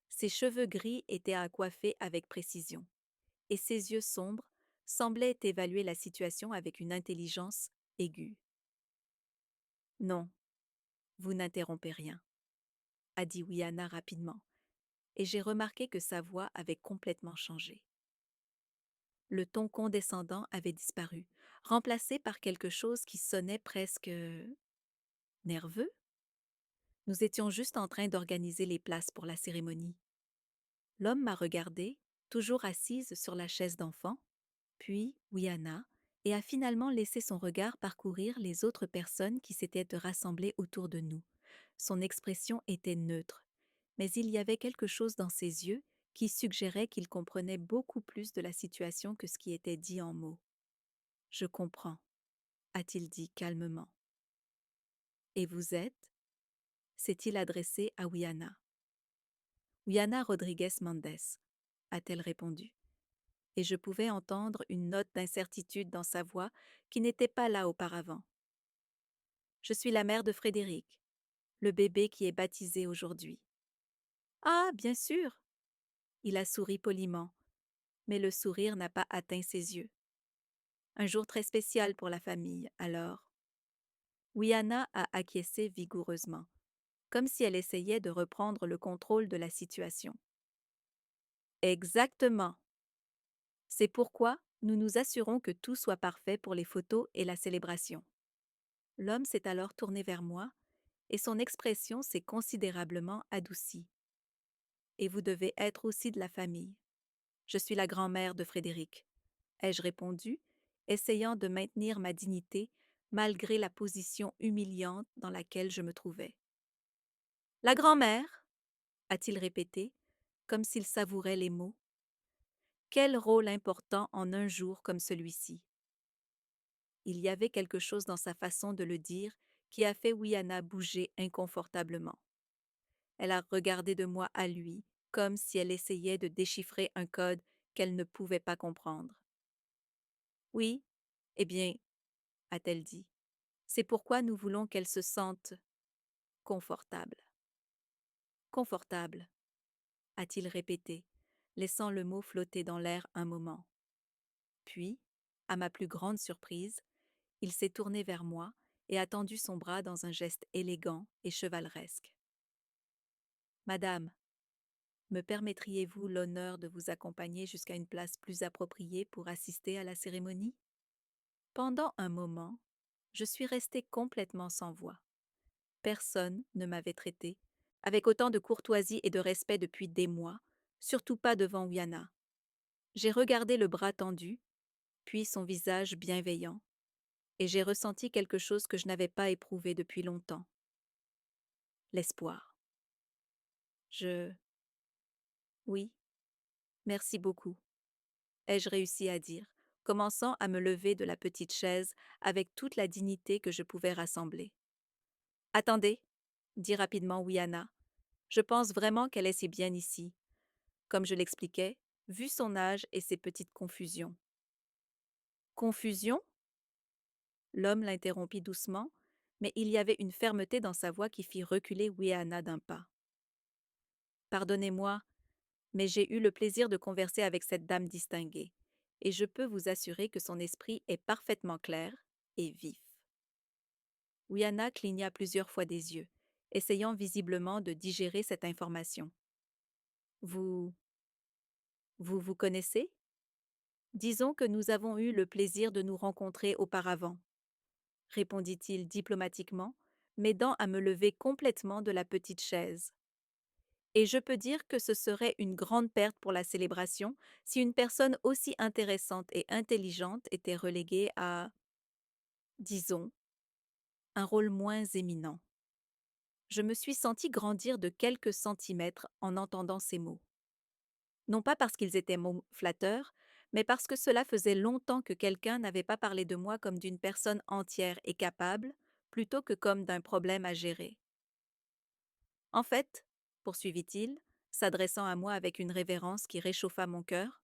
Ses cheveux gris étaient à coiffer avec précision, et ses yeux sombres semblaient évaluer la situation avec une intelligence aiguë. Non, vous n'interrompez rien, a dit Wiana rapidement, et j'ai remarqué que sa voix avait complètement changé. Le ton condescendant avait disparu, remplacé par quelque chose qui sonnait presque nerveux. Nous étions juste en train d'organiser les places pour la cérémonie. L'homme m'a regardée, toujours assise sur la chaise d'enfant, puis Wiana, et a finalement laissé son regard parcourir les autres personnes qui s'étaient rassemblées autour de nous. Son expression était neutre, mais il y avait quelque chose dans ses yeux qui suggérait qu'il comprenait beaucoup plus de la situation que ce qui était dit en mots. Je comprends, a-t-il dit calmement. Et vous êtes? S'est-il adressé à Wiana. Wiana Rodriguez Mendes, a-t-elle répondu, et je pouvais entendre une note d'incertitude dans sa voix qui n'était pas là auparavant. Je suis la mère de Frédéric, le bébé qui est baptisé aujourd'hui. Ah, bien sûr. Il a souri poliment, mais le sourire n'a pas atteint ses yeux. Un jour très spécial pour la famille, alors. Wiana a acquiescé vigoureusement, comme si elle essayait de reprendre le contrôle de la situation. Exactement. C'est pourquoi nous nous assurons que tout soit parfait pour les photos et la célébration. L'homme s'est alors tourné vers moi et son expression s'est considérablement adoucie. Et vous devez être aussi de la famille. Je suis la grand-mère de Frédéric, ai-je répondu, essayant de maintenir ma dignité malgré la position humiliante dans laquelle je me trouvais. La grand-mère, a-t-il répété, comme s'il savourait les mots. Quel rôle important en un jour comme celui-ci. Il y avait quelque chose dans sa façon de le dire qui a fait Wiana bouger inconfortablement. Elle a regardé de moi à lui, comme si elle essayait de déchiffrer un code qu'elle ne pouvait pas comprendre. Oui, eh bien, a-t-elle dit, c'est pourquoi nous voulons qu'elle se sente confortable. Confortable, a-t-il répété, laissant le mot flotter dans l'air un moment. Puis, à ma plus grande surprise, il s'est tourné vers moi et a tendu son bras dans un geste élégant et chevaleresque. Madame, me permettriez-vous l'honneur de vous accompagner jusqu'à une place plus appropriée pour assister à la cérémonie? Pendant un moment, je suis restée complètement sans voix. Personne ne m'avait traité avec autant de courtoisie et de respect depuis des mois, surtout pas devant Wiana. J'ai regardé le bras tendu, puis son visage bienveillant, et j'ai ressenti quelque chose que je n'avais pas éprouvé depuis longtemps. L'espoir. Je... Oui, merci beaucoup, ai-je réussi à dire, commençant à me lever de la petite chaise avec toute la dignité que je pouvais rassembler. Attendez, dit rapidement Wiana. Je pense vraiment qu'elle est si bien ici. Comme je l'expliquais, vu son âge et ses petites confusions. Confusion? L'homme l'interrompit doucement, mais il y avait une fermeté dans sa voix qui fit reculer Wiana d'un pas. Pardonnez-moi, mais j'ai eu le plaisir de converser avec cette dame distinguée, et je peux vous assurer que son esprit est parfaitement clair et vif. Wiana cligna plusieurs fois des yeux, essayant visiblement de digérer cette information. Vous... vous connaissez? Disons que nous avons eu le plaisir de nous rencontrer auparavant, répondit-il diplomatiquement, m'aidant à me lever complètement de la petite chaise. Et je peux dire que ce serait une grande perte pour la célébration si une personne aussi intéressante et intelligente était reléguée à, disons, un rôle moins éminent. Je me suis sentie grandir de quelques centimètres en entendant ces mots. Non pas parce qu'ils étaient mots flatteurs, mais parce que cela faisait longtemps que quelqu'un n'avait pas parlé de moi comme d'une personne entière et capable, plutôt que comme d'un problème à gérer. En fait, poursuivit-il, s'adressant à moi avec une révérence qui réchauffa mon cœur,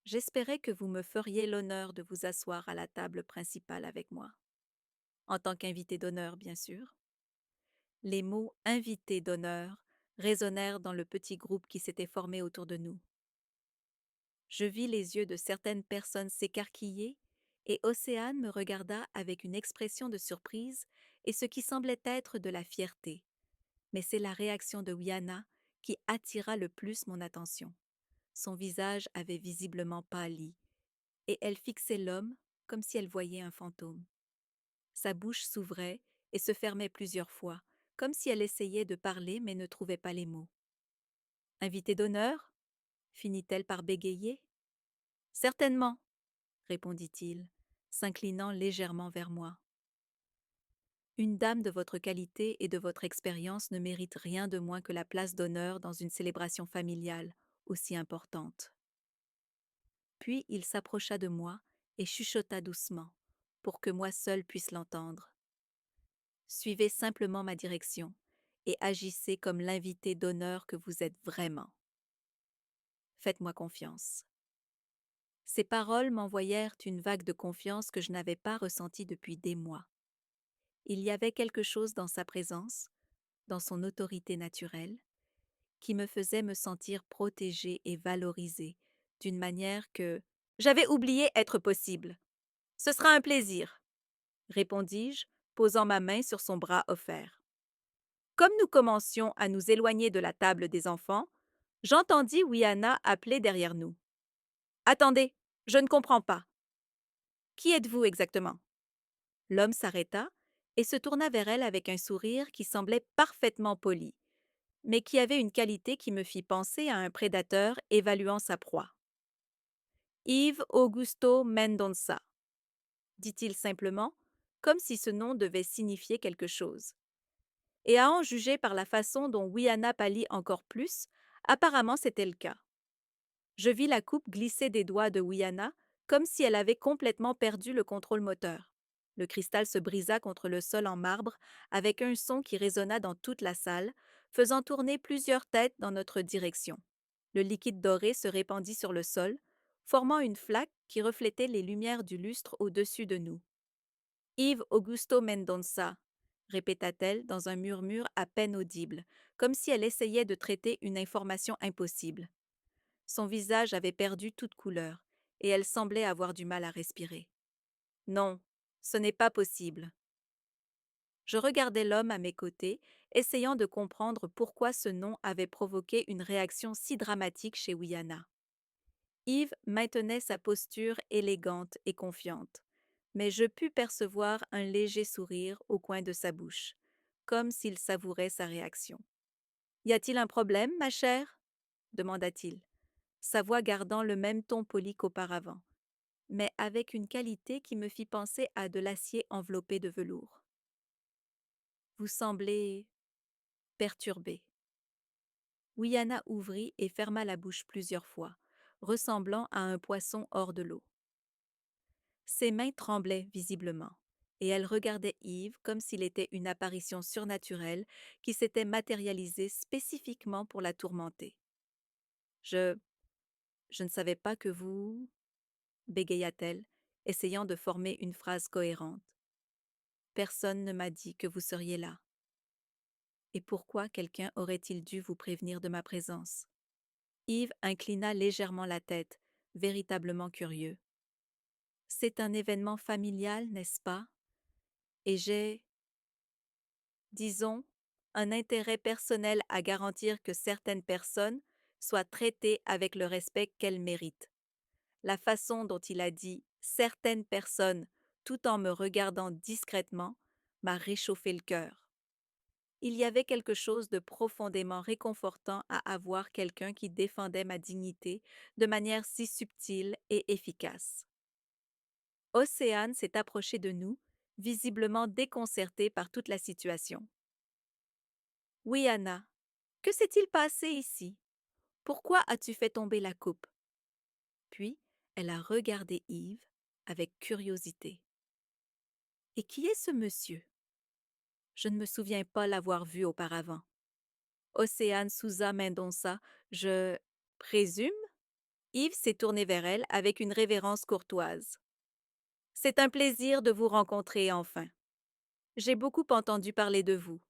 j'espérais que vous me feriez l'honneur de vous asseoir à la table principale avec moi. En tant qu'invité d'honneur, bien sûr. Les mots invité d'honneur résonnèrent dans le petit groupe qui s'était formé autour de nous. Je vis les yeux de certaines personnes s'écarquiller et Océane me regarda avec une expression de surprise et ce qui semblait être de la fierté. Mais c'est la réaction de Wiana qui attira le plus mon attention. Son visage avait visiblement pâli, et elle fixait l'homme comme si elle voyait un fantôme. Sa bouche s'ouvrait et se fermait plusieurs fois, comme si elle essayait de parler mais ne trouvait pas les mots. Invité d'honneur? Finit-elle par bégayer. Certainement, répondit-il, s'inclinant légèrement vers moi. Une dame de votre qualité et de votre expérience ne mérite rien de moins que la place d'honneur dans une célébration familiale aussi importante. Puis il s'approcha de moi et chuchota doucement, pour que moi seule puisse l'entendre. Suivez simplement ma direction et agissez comme l'invité d'honneur que vous êtes vraiment. Faites-moi confiance. Ces paroles m'envoyèrent une vague de confiance que je n'avais pas ressentie depuis des mois. Il y avait quelque chose dans sa présence, dans son autorité naturelle, qui me faisait me sentir protégée et valorisée d'une manière que j'avais oublié être possible. Ce sera un plaisir, répondis-je, posant ma main sur son bras offert. Comme nous commencions à nous éloigner de la table des enfants, j'entendis Wiana appeler derrière nous. Attendez, je ne comprends pas. Qui êtes-vous exactement? L'homme s'arrêta et se tourna vers elle avec un sourire qui semblait parfaitement poli, mais qui avait une qualité qui me fit penser à un prédateur évaluant sa proie. Yves Augusto Mendonça, dit-il simplement, comme si ce nom devait signifier quelque chose. Et à en juger par la façon dont Wiana pâlit encore plus, apparemment c'était le cas. Je vis la coupe glisser des doigts de Wiana comme si elle avait complètement perdu le contrôle moteur. Le cristal se brisa contre le sol en marbre avec un son qui résonna dans toute la salle, faisant tourner plusieurs têtes dans notre direction. Le liquide doré se répandit sur le sol, formant une flaque qui reflétait les lumières du lustre au-dessus de nous. Yves Augusto Mendonça, répéta-t-elle dans un murmure à peine audible, comme si elle essayait de traiter une information impossible. Son visage avait perdu toute couleur, et elle semblait avoir du mal à respirer. Non, ce n'est pas possible. Je regardais l'homme à mes côtés, essayant de comprendre pourquoi ce nom avait provoqué une réaction si dramatique chez Wiana. Yves maintenait sa posture élégante et confiante, mais je pus percevoir un léger sourire au coin de sa bouche, comme s'il savourait sa réaction. Y a-t-il un problème, ma chère? Demanda-t-il, sa voix gardant le même ton poli qu'auparavant, mais avec une qualité qui me fit penser à de l'acier enveloppé de velours. Vous semblez perturbé. Wiana ouvrit et ferma la bouche plusieurs fois, ressemblant à un poisson hors de l'eau. Ses mains tremblaient visiblement, et elle regardait Yves comme s'il était une apparition surnaturelle qui s'était matérialisée spécifiquement pour la tourmenter. Je ne savais pas que vous, bégaya-t-elle, essayant de former une phrase cohérente. Personne ne m'a dit que vous seriez là. Et pourquoi quelqu'un aurait-il dû vous prévenir de ma présence? Yves inclina légèrement la tête, véritablement curieux. C'est un événement familial, n'est-ce pas? Et j'ai, disons, un intérêt personnel à garantir que certaines personnes soient traitées avec le respect qu'elles méritent. La façon dont il a dit certaines personnes tout en me regardant discrètement m'a réchauffé le cœur. Il y avait quelque chose de profondément réconfortant à avoir quelqu'un qui défendait ma dignité de manière si subtile et efficace. Océane s'est approché de nous, visiblement déconcertée par toute la situation. Oui, Anna, que s'est-il passé ici? Pourquoi as-tu fait tomber la coupe? Puis, elle a regardé Yves avec curiosité. Et qui est ce monsieur? Je ne me souviens pas l'avoir vu auparavant. Océane Souza Mendonça, je présume? Yves s'est tourné vers elle avec une révérence courtoise. C'est un plaisir de vous rencontrer enfin. J'ai beaucoup entendu parler de vous.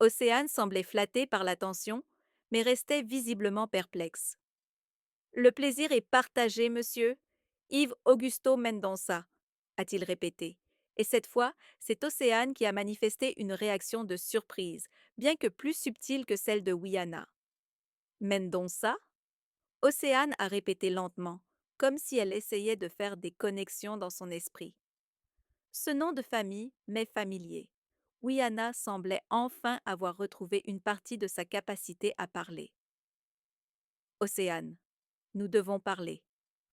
Océane semblait flattée par l'attention, mais restait visiblement perplexe. Le plaisir est partagé, monsieur. Yves Augusto Mendonça, a-t-il répété. Et cette fois, c'est Océane qui a manifesté une réaction de surprise, bien que plus subtile que celle de Wiana. Mendonça? Océane a répété lentement, comme si elle essayait de faire des connexions dans son esprit. Ce nom de famille m'est familier. Wiana semblait enfin avoir retrouvé une partie de sa capacité à parler. Océane, nous devons parler,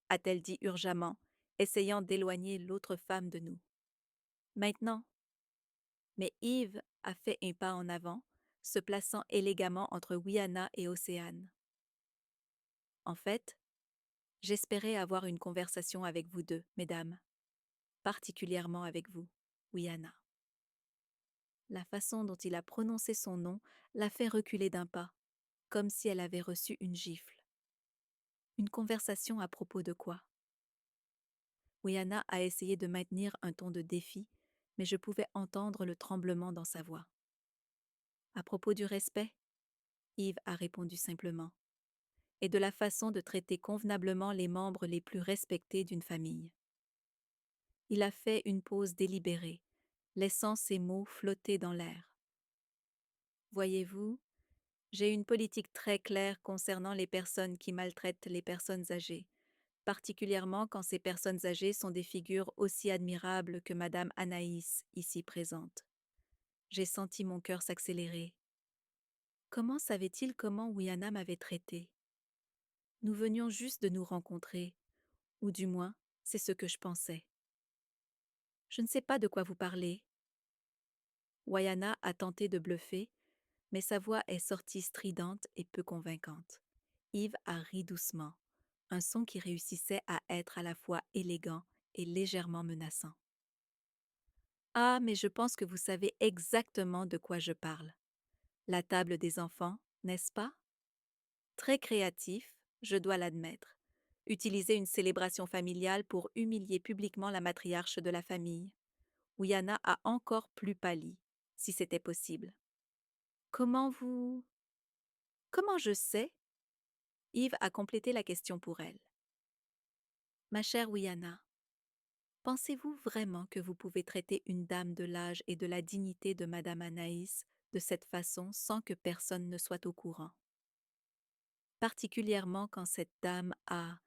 a-t-elle dit urgemment, essayant d'éloigner l'autre femme de nous. Maintenant. Mais Yves a fait un pas en avant, se plaçant élégamment entre Wiana et Océane. En fait, j'espérais avoir une conversation avec vous deux, mesdames, particulièrement avec vous, Wiana. La façon dont il a prononcé son nom l'a fait reculer d'un pas, comme si elle avait reçu une gifle. Une conversation à propos de quoi? Wiana a essayé de maintenir un ton de défi, mais je pouvais entendre le tremblement dans sa voix. À propos du respect, Yves a répondu simplement, et de la façon de traiter convenablement les membres les plus respectés d'une famille. Il a fait une pause délibérée, laissant ses mots flotter dans l'air. Voyez-vous, j'ai une politique très claire concernant les personnes qui maltraitent les personnes âgées, particulièrement quand ces personnes âgées sont des figures aussi admirables que Madame Anaïs, ici présente. J'ai senti mon cœur s'accélérer. Comment savait-il comment Wiana m'avait traité? Nous venions juste de nous rencontrer, ou du moins, c'est ce que je pensais. Je ne sais pas de quoi vous parlez. Wayana a tenté de bluffer, mais sa voix est sortie stridente et peu convaincante. Yves a ri doucement, un son qui réussissait à être à la fois élégant et légèrement menaçant. Ah, mais je pense que vous savez exactement de quoi je parle. La table des enfants, n'est-ce pas? Très créatif, je dois l'admettre. Utiliser une célébration familiale pour humilier publiquement la matriarche de la famille. Wiana a encore plus pâli, si c'était possible. Comment vous... Comment je sais? Yves a complété la question pour elle. Ma chère Wiana, pensez-vous vraiment que vous pouvez traiter une dame de l'âge et de la dignité de Madame Anaïs de cette façon sans que personne ne soit au courant? Particulièrement quand cette dame a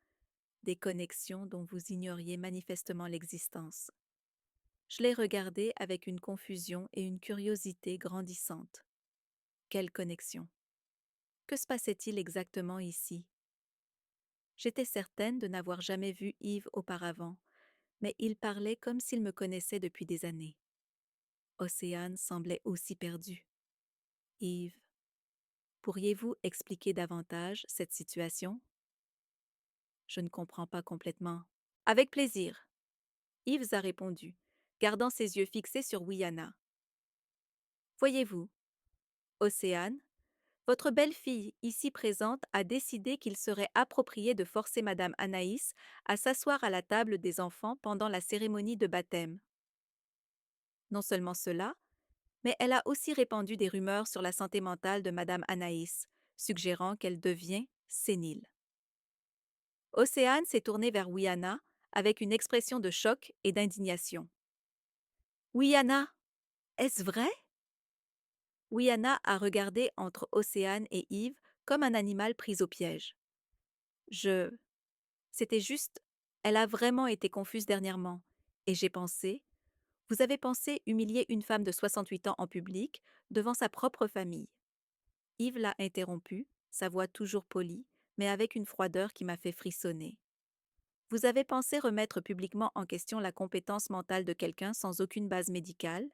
des connexions dont vous ignoriez manifestement l'existence. Je l'ai regardée avec une confusion et une curiosité grandissantes. Quelle connexion? Que se passait-il exactement ici? J'étais certaine de n'avoir jamais vu Yves auparavant, mais il parlait comme s'il me connaissait depuis des années. Océane semblait aussi perdue. Yves, pourriez-vous expliquer davantage cette situation? Je ne comprends pas complètement. Avec plaisir. Yves a répondu, gardant ses yeux fixés sur Wiana. Voyez-vous, Océane, votre belle-fille ici présente a décidé qu'il serait approprié de forcer Madame Anaïs à s'asseoir à la table des enfants pendant la cérémonie de baptême. Non seulement cela, mais elle a aussi répandu des rumeurs sur la santé mentale de Madame Anaïs, suggérant qu'elle devient sénile. Océane s'est tournée vers Wiana avec une expression de choc et d'indignation. Wiana, est-ce vrai? Wiana a regardé entre Océane et Yves comme un animal pris au piège. C'était juste, elle a vraiment été confuse dernièrement, et j'ai pensé, vous avez pensé humilier une femme de 68 ans en public, devant sa propre famille. Yves l'a interrompu, sa voix toujours polie, mais avec une froideur qui m'a fait frissonner. Vous avez pensé remettre publiquement en question la compétence mentale de quelqu'un sans aucune base médicale,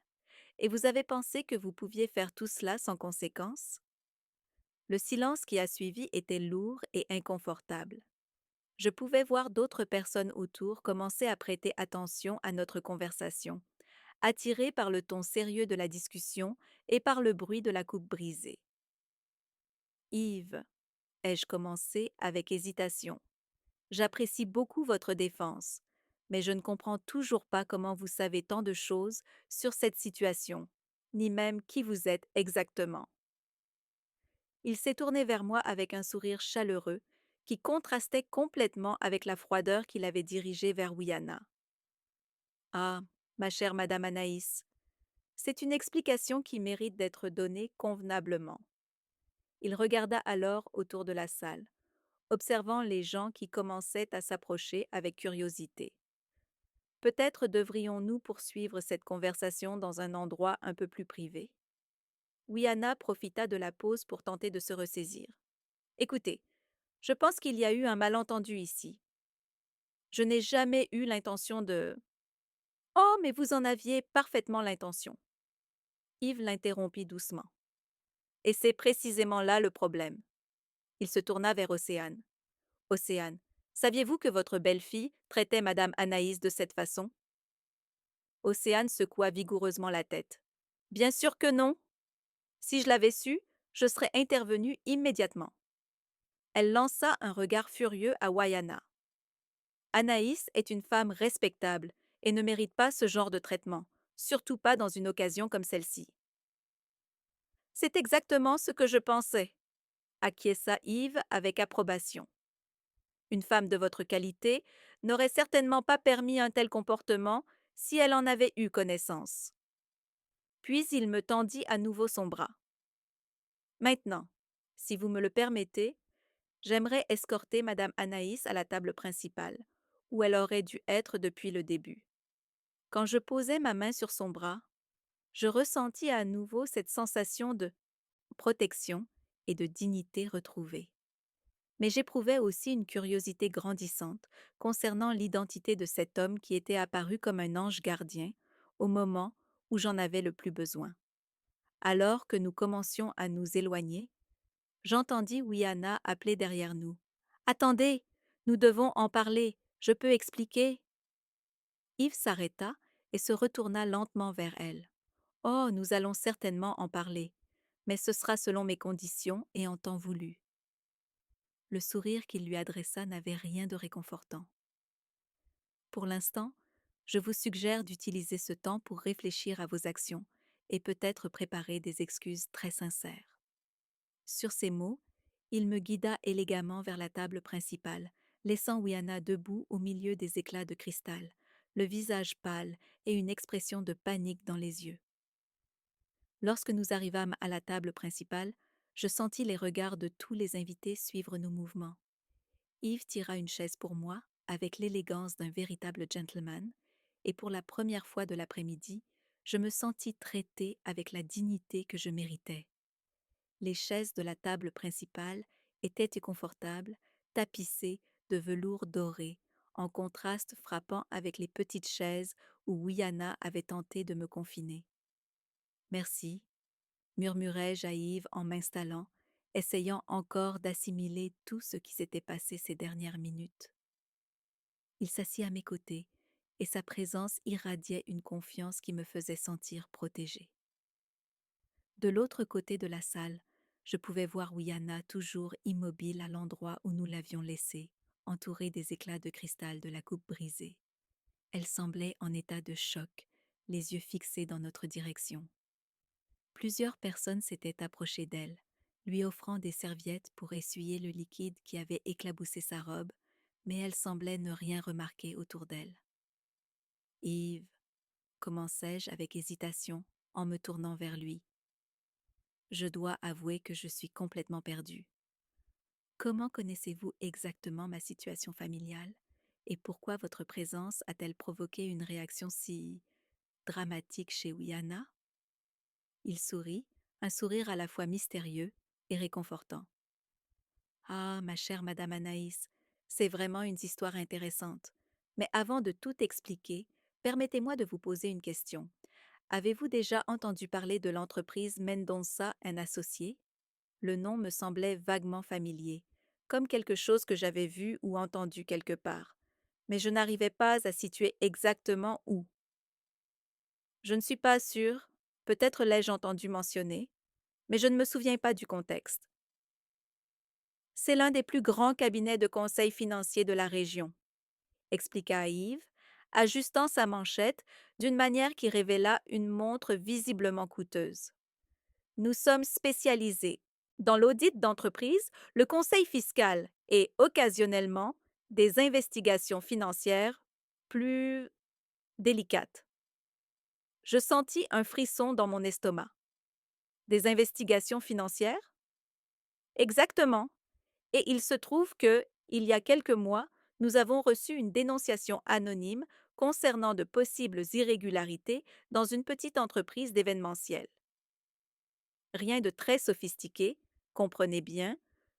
et vous avez pensé que vous pouviez faire tout cela sans conséquence? Le silence qui a suivi était lourd et inconfortable. Je pouvais voir d'autres personnes autour commencer à prêter attention à notre conversation, attirées par le ton sérieux de la discussion et par le bruit de la coupe brisée. Yves, ai-je commencé avec hésitation. J'apprécie beaucoup votre défense, mais je ne comprends toujours pas comment vous savez tant de choses sur cette situation, ni même qui vous êtes exactement. Il s'est tourné vers moi avec un sourire chaleureux qui contrastait complètement avec la froideur qu'il avait dirigée vers Wiana. Ah, ma chère Madame Anaïs, c'est une explication qui mérite d'être donnée convenablement. Il regarda alors autour de la salle, observant les gens qui commençaient à s'approcher avec curiosité. Peut-être devrions-nous poursuivre cette conversation dans un endroit un peu plus privé. Wiana profita de la pause pour tenter de se ressaisir. Écoutez, je pense qu'il y a eu un malentendu ici. Je n'ai jamais eu l'intention de... Oh, mais vous en aviez parfaitement l'intention. Yves l'interrompit doucement. Et c'est précisément là le problème. Il se tourna vers Océane. Océane, saviez-vous que votre belle-fille traitait Madame Anaïs de cette façon? Océane secoua vigoureusement la tête. Bien sûr que non. Si je l'avais su, je serais intervenue immédiatement. Elle lança un regard furieux à Wayana. Anaïs est une femme respectable et ne mérite pas ce genre de traitement, surtout pas dans une occasion comme celle-ci. C'est exactement ce que je pensais, acquiesça Yves avec approbation. Une femme de votre qualité n'aurait certainement pas permis un tel comportement si elle en avait eu connaissance. Puis il me tendit à nouveau son bras. Maintenant, si vous me le permettez, j'aimerais escorter Madame Anaïs à la table principale, où elle aurait dû être depuis le début. Quand je posai ma main sur son bras, je ressentis à nouveau cette sensation de protection et de dignité retrouvée. Mais j'éprouvais aussi une curiosité grandissante concernant l'identité de cet homme qui était apparu comme un ange gardien au moment où j'en avais le plus besoin. Alors que nous commencions à nous éloigner, j'entendis Wiana appeler derrière nous. Attendez, nous devons en parler, je peux expliquer. Yves s'arrêta et se retourna lentement vers elle. Oh, nous allons certainement en parler, mais ce sera selon mes conditions et en temps voulu. Le sourire qu'il lui adressa n'avait rien de réconfortant. Pour l'instant, je vous suggère d'utiliser ce temps pour réfléchir à vos actions et peut-être préparer des excuses très sincères. Sur ces mots, il me guida élégamment vers la table principale, laissant Wiana debout au milieu des éclats de cristal, le visage pâle et une expression de panique dans les yeux. Lorsque nous arrivâmes à la table principale, je sentis les regards de tous les invités suivre nos mouvements. Yves tira une chaise pour moi, avec l'élégance d'un véritable gentleman, et pour la première fois de l'après-midi, je me sentis traitée avec la dignité que je méritais. Les chaises de la table principale étaient confortables, tapissées de velours doré, en contraste frappant avec les petites chaises où Wiana avait tenté de me confiner. Merci, murmurai-je à Yves en m'installant, essayant encore d'assimiler tout ce qui s'était passé ces dernières minutes. Il s'assit à mes côtés, et sa présence irradiait une confiance qui me faisait sentir protégée. De l'autre côté de la salle, je pouvais voir Wiana toujours immobile à l'endroit où nous l'avions laissée, entourée des éclats de cristal de la coupe brisée. Elle semblait en état de choc, les yeux fixés dans notre direction. Plusieurs personnes s'étaient approchées d'elle, lui offrant des serviettes pour essuyer le liquide qui avait éclaboussé sa robe, mais elle semblait ne rien remarquer autour d'elle. Yves, commençai-je avec hésitation en me tournant vers lui. Je dois avouer que je suis complètement perdue. Comment connaissez-vous exactement ma situation familiale et pourquoi votre présence a-t-elle provoqué une réaction si dramatique chez Wiana? Il sourit, un sourire à la fois mystérieux et réconfortant. Ah, ma chère Madame Anaïs, c'est vraiment une histoire intéressante. Mais avant de tout expliquer, permettez-moi de vous poser une question. Avez-vous déjà entendu parler de l'entreprise Mendonça Associés? Le nom me semblait vaguement familier, comme quelque chose que j'avais vu ou entendu quelque part, mais je n'arrivais pas à situer exactement où. Je ne suis pas sûre, peut-être l'ai-je entendu mentionner, mais je ne me souviens pas du contexte. C'est l'un des plus grands cabinets de conseil financier de la région, expliqua Yves, ajustant sa manchette d'une manière qui révéla une montre visiblement coûteuse. Nous sommes spécialisés dans l'audit d'entreprise, le conseil fiscal et, occasionnellement, des investigations financières plus délicates. Je sentis un frisson dans mon estomac. Des investigations financières? Exactement. Et il se trouve que, il y a quelques mois, nous avons reçu une dénonciation anonyme concernant de possibles irrégularités dans une petite entreprise d'événementiel. Rien de très sophistiqué, comprenez bien,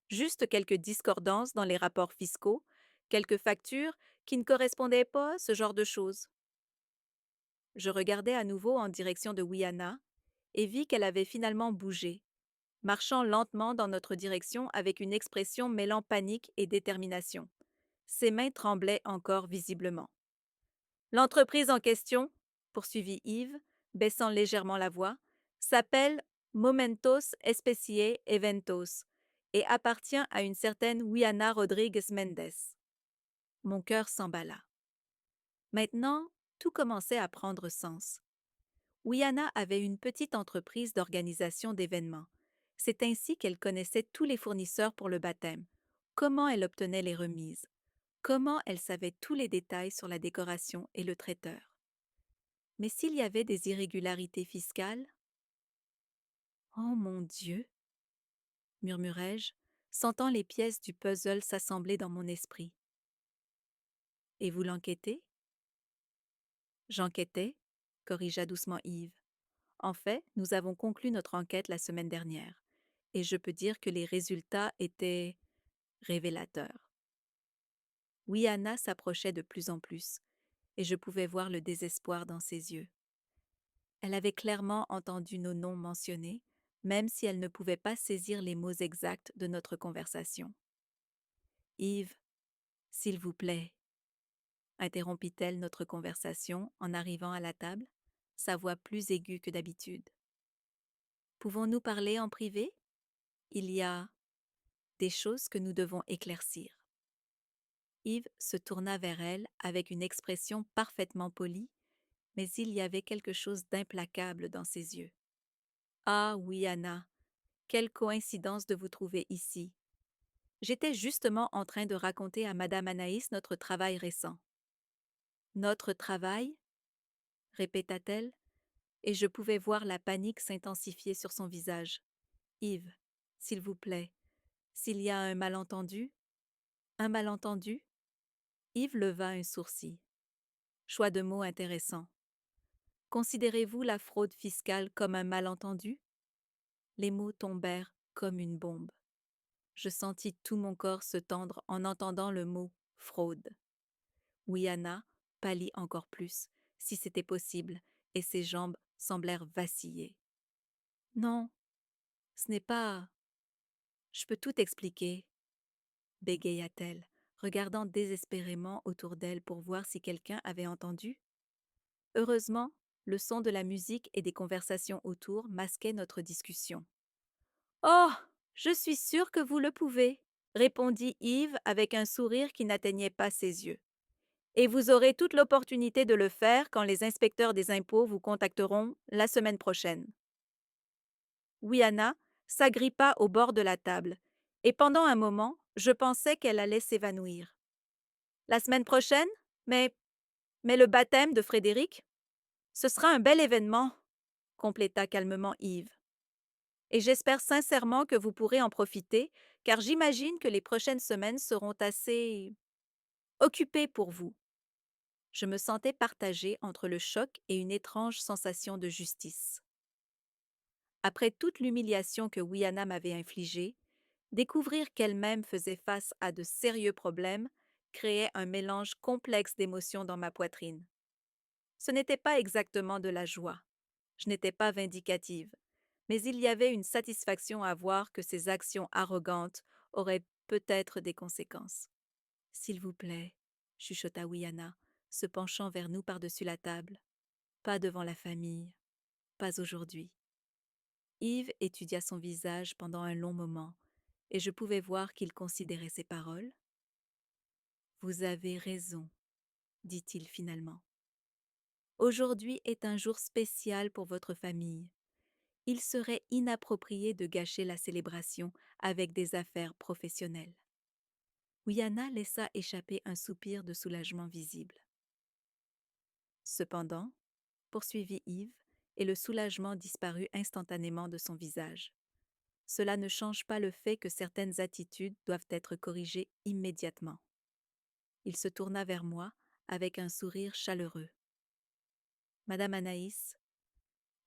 juste quelques discordances dans les rapports fiscaux, quelques factures qui ne correspondaient pas à ce genre de choses. Je regardais à nouveau en direction de Wiana, et vit qu'elle avait finalement bougé, marchant lentement dans notre direction avec une expression mêlant panique et détermination. Ses mains tremblaient encore visiblement. L'entreprise en question, poursuivit Yves, baissant légèrement la voix, s'appelle Momentos Especiae Eventos et appartient à une certaine Wiana Rodriguez Mendes. Mon cœur s'emballa. Maintenant, tout commençait à prendre sens. Wiana avait une petite entreprise d'organisation d'événements. C'est ainsi qu'elle connaissait tous les fournisseurs pour le baptême, comment elle obtenait les remises, comment elle savait tous les détails sur la décoration et le traiteur. Mais s'il y avait des irrégularités fiscales? Oh mon Dieu! Murmurai-je, sentant les pièces du puzzle s'assembler dans mon esprit. Et vous l'enquêtez? J'enquêtais, corrigea doucement Yves. En fait, nous avons conclu notre enquête la semaine dernière, et je peux dire que les résultats étaient révélateurs. Wiana s'approchait de plus en plus, et je pouvais voir le désespoir dans ses yeux. Elle avait clairement entendu nos noms mentionnés, même si elle ne pouvait pas saisir les mots exacts de notre conversation. Yves, s'il vous plaît, interrompit-elle notre conversation en arrivant à la table, sa voix plus aiguë que d'habitude. Pouvons-nous parler en privé? Il y a des choses que nous devons éclaircir. Yves se tourna vers elle avec une expression parfaitement polie, mais il y avait quelque chose d'implacable dans ses yeux. Ah oui, Anna, quelle coïncidence de vous trouver ici. J'étais justement en train de raconter à Madame Anaïs notre travail récent. Notre travail? Répéta-t-elle, et je pouvais voir la panique s'intensifier sur son visage. Yves, s'il vous plaît, s'il y a un malentendu? Un malentendu? Yves leva un sourcil. Choix de mots intéressant. Considérez-vous la fraude fiscale comme un malentendu? Les mots tombèrent comme une bombe. Je sentis tout mon corps se tendre en entendant le mot fraude. Wiana pâlit encore plus, si c'était possible, et ses jambes semblèrent vaciller. Non, ce n'est pas. Je peux tout expliquer, bégaya-t-elle, regardant désespérément autour d'elle pour voir si quelqu'un avait entendu. Heureusement, le son de la musique et des conversations autour masquaient notre discussion. Oh, je suis sûre que vous le pouvez, répondit Yves avec un sourire qui n'atteignait pas ses yeux. Et vous aurez toute l'opportunité de le faire quand les inspecteurs des impôts vous contacteront la semaine prochaine. Wiana s'agrippa au bord de la table, et pendant un moment, je pensais qu'elle allait s'évanouir. La semaine prochaine? Mais le baptême de Frédéric? Ce sera un bel événement, compléta calmement Yves. Et j'espère sincèrement que vous pourrez en profiter, car j'imagine que les prochaines semaines seront assez occupées pour vous. Je me sentais partagée entre le choc et une étrange sensation de justice. Après toute l'humiliation que Wiana m'avait infligée, découvrir qu'elle-même faisait face à de sérieux problèmes créait un mélange complexe d'émotions dans ma poitrine. Ce n'était pas exactement de la joie. Je n'étais pas vindicative, mais il y avait une satisfaction à voir que ces actions arrogantes auraient peut-être des conséquences. S'il vous plaît, chuchota Wiana, se penchant vers nous par-dessus la table. Pas devant la famille, pas aujourd'hui. Yves étudia son visage pendant un long moment, et je pouvais voir qu'il considérait ses paroles. Vous avez raison, dit-il finalement. Aujourd'hui est un jour spécial pour votre famille. Il serait inapproprié de gâcher la célébration avec des affaires professionnelles. Wiana laissa échapper un soupir de soulagement visible. Cependant, poursuivit Yves, et le soulagement disparut instantanément de son visage. Cela ne change pas le fait que certaines attitudes doivent être corrigées immédiatement. Il se tourna vers moi avec un sourire chaleureux. Madame Anaïs,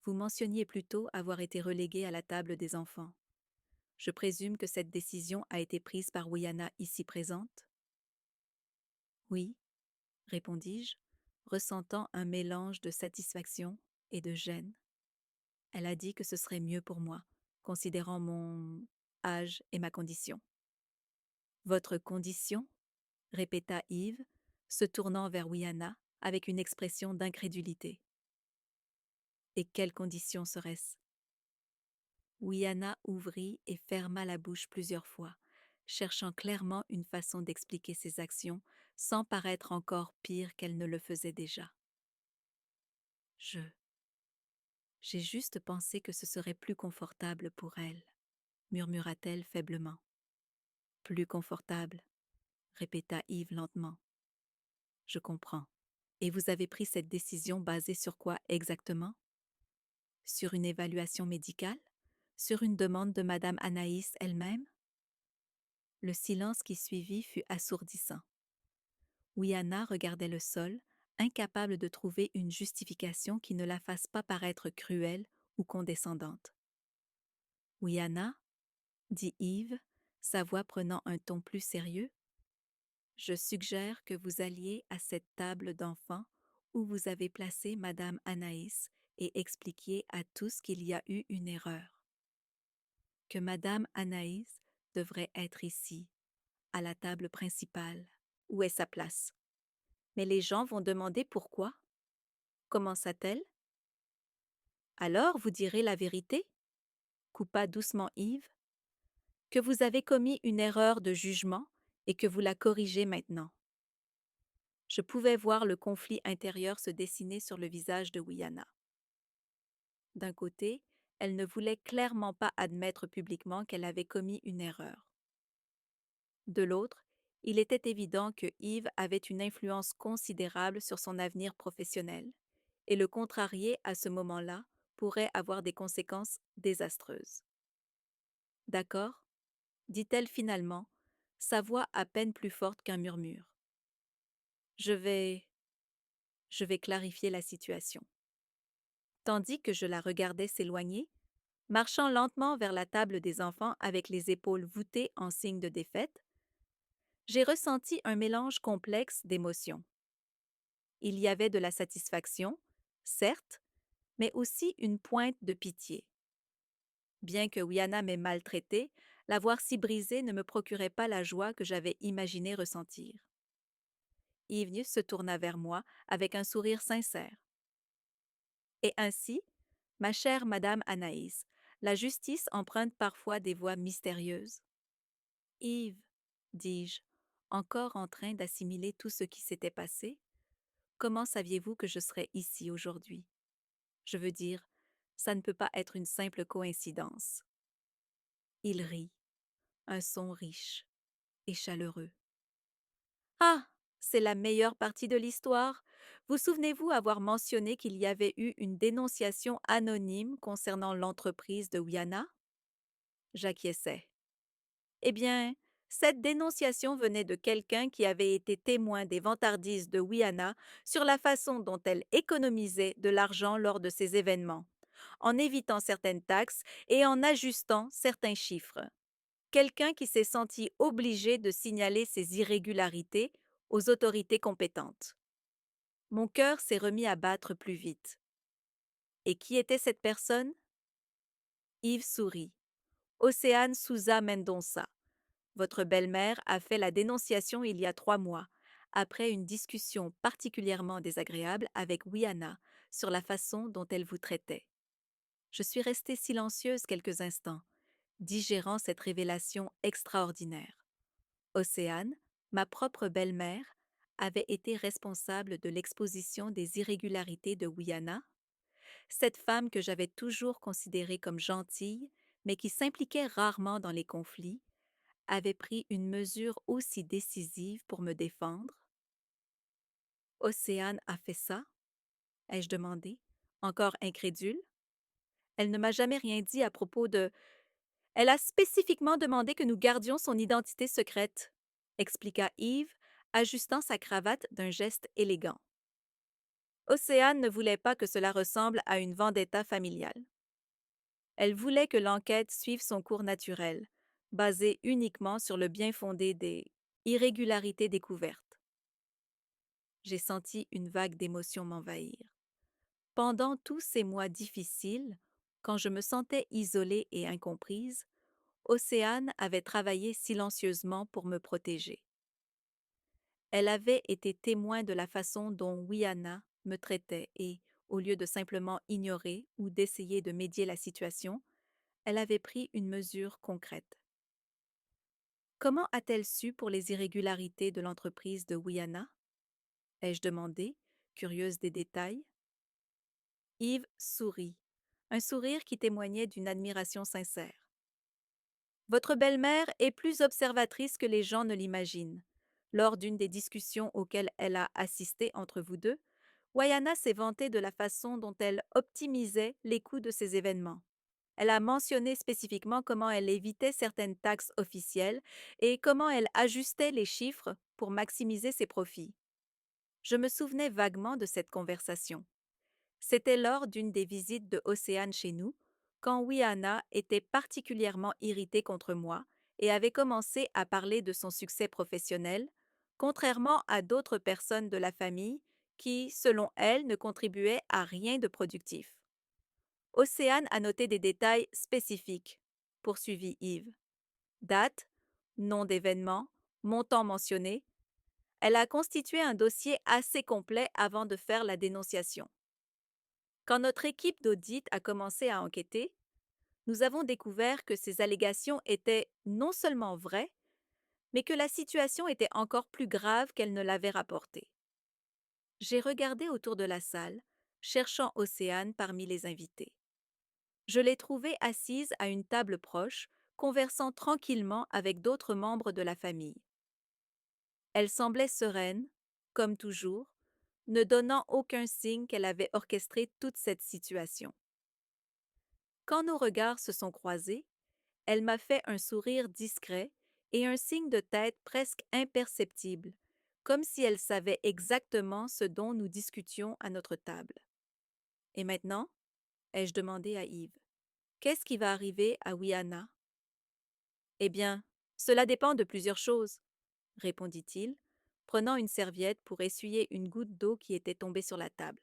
vous mentionniez plutôt avoir été reléguée à la table des enfants. Je présume que cette décision a été prise par Wiana ici présente? Oui, répondis-je, ressentant un mélange de satisfaction et de gêne. Elle a dit que ce serait mieux pour moi, considérant mon âge et ma condition. Votre condition? Répéta Yves, se tournant vers Wiana avec une expression d'incrédulité. Et quelle condition serait-ce? Wiana ouvrit et ferma la bouche plusieurs fois, cherchant clairement une façon d'expliquer ses actions sans paraître encore pire qu'elle ne le faisait déjà. Je. J'ai juste pensé que ce serait plus confortable pour elle, murmura-t-elle faiblement. Plus confortable, répéta Yves lentement. Je comprends. Et vous avez pris cette décision basée sur quoi exactement? Sur une évaluation médicale? Sur une demande de Madame Anaïs elle-même? Le silence qui suivit fut assourdissant. Wiana regardait le sol, incapable de trouver une justification qui ne la fasse pas paraître cruelle ou condescendante. Wiana, dit Yves, sa voix prenant un ton plus sérieux, je suggère que vous alliez à cette table d'enfants où vous avez placé Madame Anaïs et expliquiez à tous qu'il y a eu une erreur. Que Madame Anaïs devrait être ici, à la table principale, où est sa place. Mais les gens vont demander pourquoi. Commença-t-elle. Alors vous direz la vérité, coupa doucement Yves, que vous avez commis une erreur de jugement et que vous la corrigez maintenant. Je pouvais voir le conflit intérieur se dessiner sur le visage de Wiana. D'un côté, elle ne voulait clairement pas admettre publiquement qu'elle avait commis une erreur. De l'autre, il était évident que Yves avait une influence considérable sur son avenir professionnel, et le contrarier à ce moment-là pourrait avoir des conséquences désastreuses. D'accord, dit-elle finalement, sa voix à peine plus forte qu'un murmure. Je vais clarifier la situation. Tandis que je la regardais s'éloigner, marchant lentement vers la table des enfants avec les épaules voûtées en signe de défaite, j'ai ressenti un mélange complexe d'émotions. Il y avait de la satisfaction, certes, mais aussi une pointe de pitié. Bien que Wiana m'ait maltraitée, la voir si brisée ne me procurait pas la joie que j'avais imaginé ressentir. Yves se tourna vers moi avec un sourire sincère. Et ainsi, ma chère Madame Anaïs, la justice emprunte parfois des voies mystérieuses. Yves, dis-je, encore en train d'assimiler tout ce qui s'était passé, comment saviez-vous que je serais ici aujourd'hui? Je veux dire, ça ne peut pas être une simple coïncidence. Il rit, un son riche et chaleureux. Ah, c'est la meilleure partie de l'histoire. Vous souvenez-vous avoir mentionné qu'il y avait eu une dénonciation anonyme concernant l'entreprise de Wiana? J'acquiesçais. Eh bien, cette dénonciation venait de quelqu'un qui avait été témoin des vantardises de Wiana sur la façon dont elle économisait de l'argent lors de ces événements, en évitant certaines taxes et en ajustant certains chiffres. Quelqu'un qui s'est senti obligé de signaler ces irrégularités aux autorités compétentes. Mon cœur s'est remis à battre plus vite. Et qui était cette personne? Yves sourit. Océane Souza Mendonça. Votre belle-mère a fait la dénonciation il y a 3 mois, après une discussion particulièrement désagréable avec Wiana sur la façon dont elle vous traitait. Je suis restée silencieuse quelques instants, digérant cette révélation extraordinaire. Océane, ma propre belle-mère, avait été responsable de l'exposition des irrégularités de Wiana, cette femme que j'avais toujours considérée comme gentille, mais qui s'impliquait rarement dans les conflits, avait pris une mesure aussi décisive pour me défendre. Océane a fait ça? Ai-je demandé, encore incrédule. Elle ne m'a jamais rien dit à propos de... Elle a spécifiquement demandé que nous gardions son identité secrète, expliqua Yves, ajustant sa cravate d'un geste élégant. Océane ne voulait pas que cela ressemble à une vendetta familiale. Elle voulait que l'enquête suive son cours naturel, basé uniquement sur le bien-fondé des irrégularités découvertes. J'ai senti une vague d'émotion m'envahir. Pendant tous ces mois difficiles, Quand je me sentais isolée et incomprise, Océane avait travaillé silencieusement pour me protéger. Elle avait été témoin de la façon dont Wiana me traitait et, au lieu de simplement ignorer ou d'essayer de médier la situation, elle avait pris une mesure concrète. Comment a-t-elle su pour les irrégularités de l'entreprise de Wiana? Ai-je demandé, curieuse des détails. Yves sourit, un sourire qui témoignait d'une admiration sincère. Votre belle-mère est plus observatrice que les gens ne l'imaginent. Lors d'une des discussions auxquelles elle a assisté entre vous deux, Wayana s'est vantée de la façon dont elle optimisait les coûts de ces événements. Elle a mentionné spécifiquement comment elle évitait certaines taxes officielles et comment elle ajustait les chiffres pour maximiser ses profits. Je me souvenais vaguement de cette conversation. C'était lors d'une des visites de Océane chez nous, quand Wiana était particulièrement irritée contre moi et avait commencé à parler de son succès professionnel, contrairement à d'autres personnes de la famille qui, selon elle, ne contribuaient à rien de productif. Océane a noté des détails spécifiques, poursuivit Yves. Date, nom d'événement, montant mentionné. Elle a constitué un dossier assez complet avant de faire la dénonciation. Quand notre équipe d'audit a commencé à enquêter, nous avons découvert que ces allégations étaient non seulement vraies, mais que la situation était encore plus grave qu'elle ne l'avait rapporté. J'ai regardé autour de la salle, cherchant Océane parmi les invités. Je l'ai trouvée assise à une table proche, conversant tranquillement avec d'autres membres de la famille. Elle semblait sereine, comme toujours, ne donnant aucun signe qu'elle avait orchestré toute cette situation. Quand nos regards se sont croisés, elle m'a fait un sourire discret et un signe de tête presque imperceptible, comme si elle savait exactement ce dont nous discutions à notre table. Et maintenant? Ai-je demandé à Yves. Qu'est-ce qui va arriver à Wiana? Eh bien, cela dépend de plusieurs choses, répondit-il, prenant une serviette pour essuyer une goutte d'eau qui était tombée sur la table.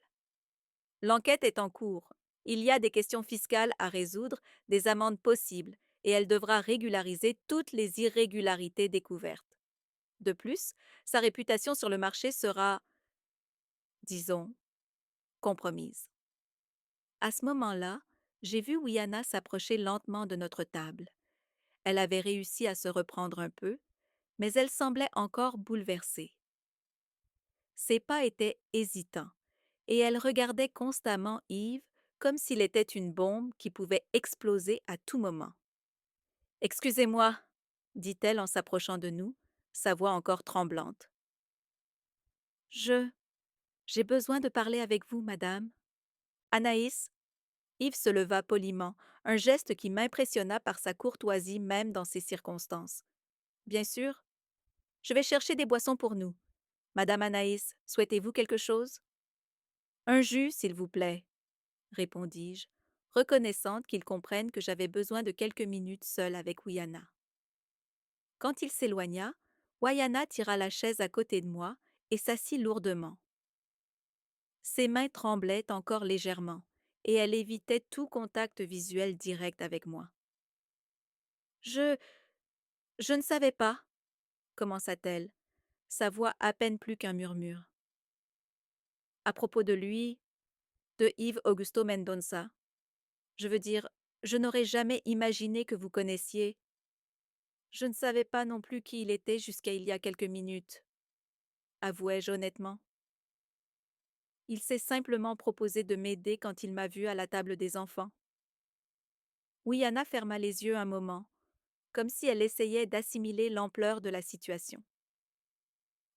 L'enquête est en cours. Il y a des questions fiscales à résoudre, des amendes possibles, et elle devra régulariser toutes les irrégularités découvertes. De plus, sa réputation sur le marché sera, disons, compromise. À ce moment-là, j'ai vu Wiana s'approcher lentement de notre table. Elle avait réussi à se reprendre un peu, mais elle semblait encore bouleversée. Ses pas étaient hésitants, et elle regardait constamment Yves comme s'il était une bombe qui pouvait exploser à tout moment. Excusez-moi, dit-elle en s'approchant de nous, sa voix encore tremblante. Je. J'ai besoin de parler avec vous, madame. Anaïs. Yves se leva poliment, un geste qui m'impressionna par sa courtoisie même dans ces circonstances. Bien sûr. Je vais chercher des boissons pour nous. Madame Anaïs, souhaitez-vous quelque chose? Un jus, s'il vous plaît, répondis-je, reconnaissante qu'il comprenne que j'avais besoin de quelques minutes seule avec Wiana. Quand il s'éloigna, Wayana tira la chaise à côté de moi et s'assit lourdement. Ses mains tremblaient encore légèrement, et elle évitait tout contact visuel direct avec moi. Je ne savais pas, commença-t-elle, sa voix à peine plus qu'un murmure. À propos de lui, de Yves Augusto Mendonça. Je veux dire, je n'aurais jamais imaginé que vous connaissiez. Je ne savais pas non plus qui il était jusqu'à il y a quelques minutes, avouai-je honnêtement. Il s'est simplement proposé de m'aider quand il m'a vue à la table des enfants. Wiana ferma les yeux un moment, comme si elle essayait d'assimiler l'ampleur de la situation.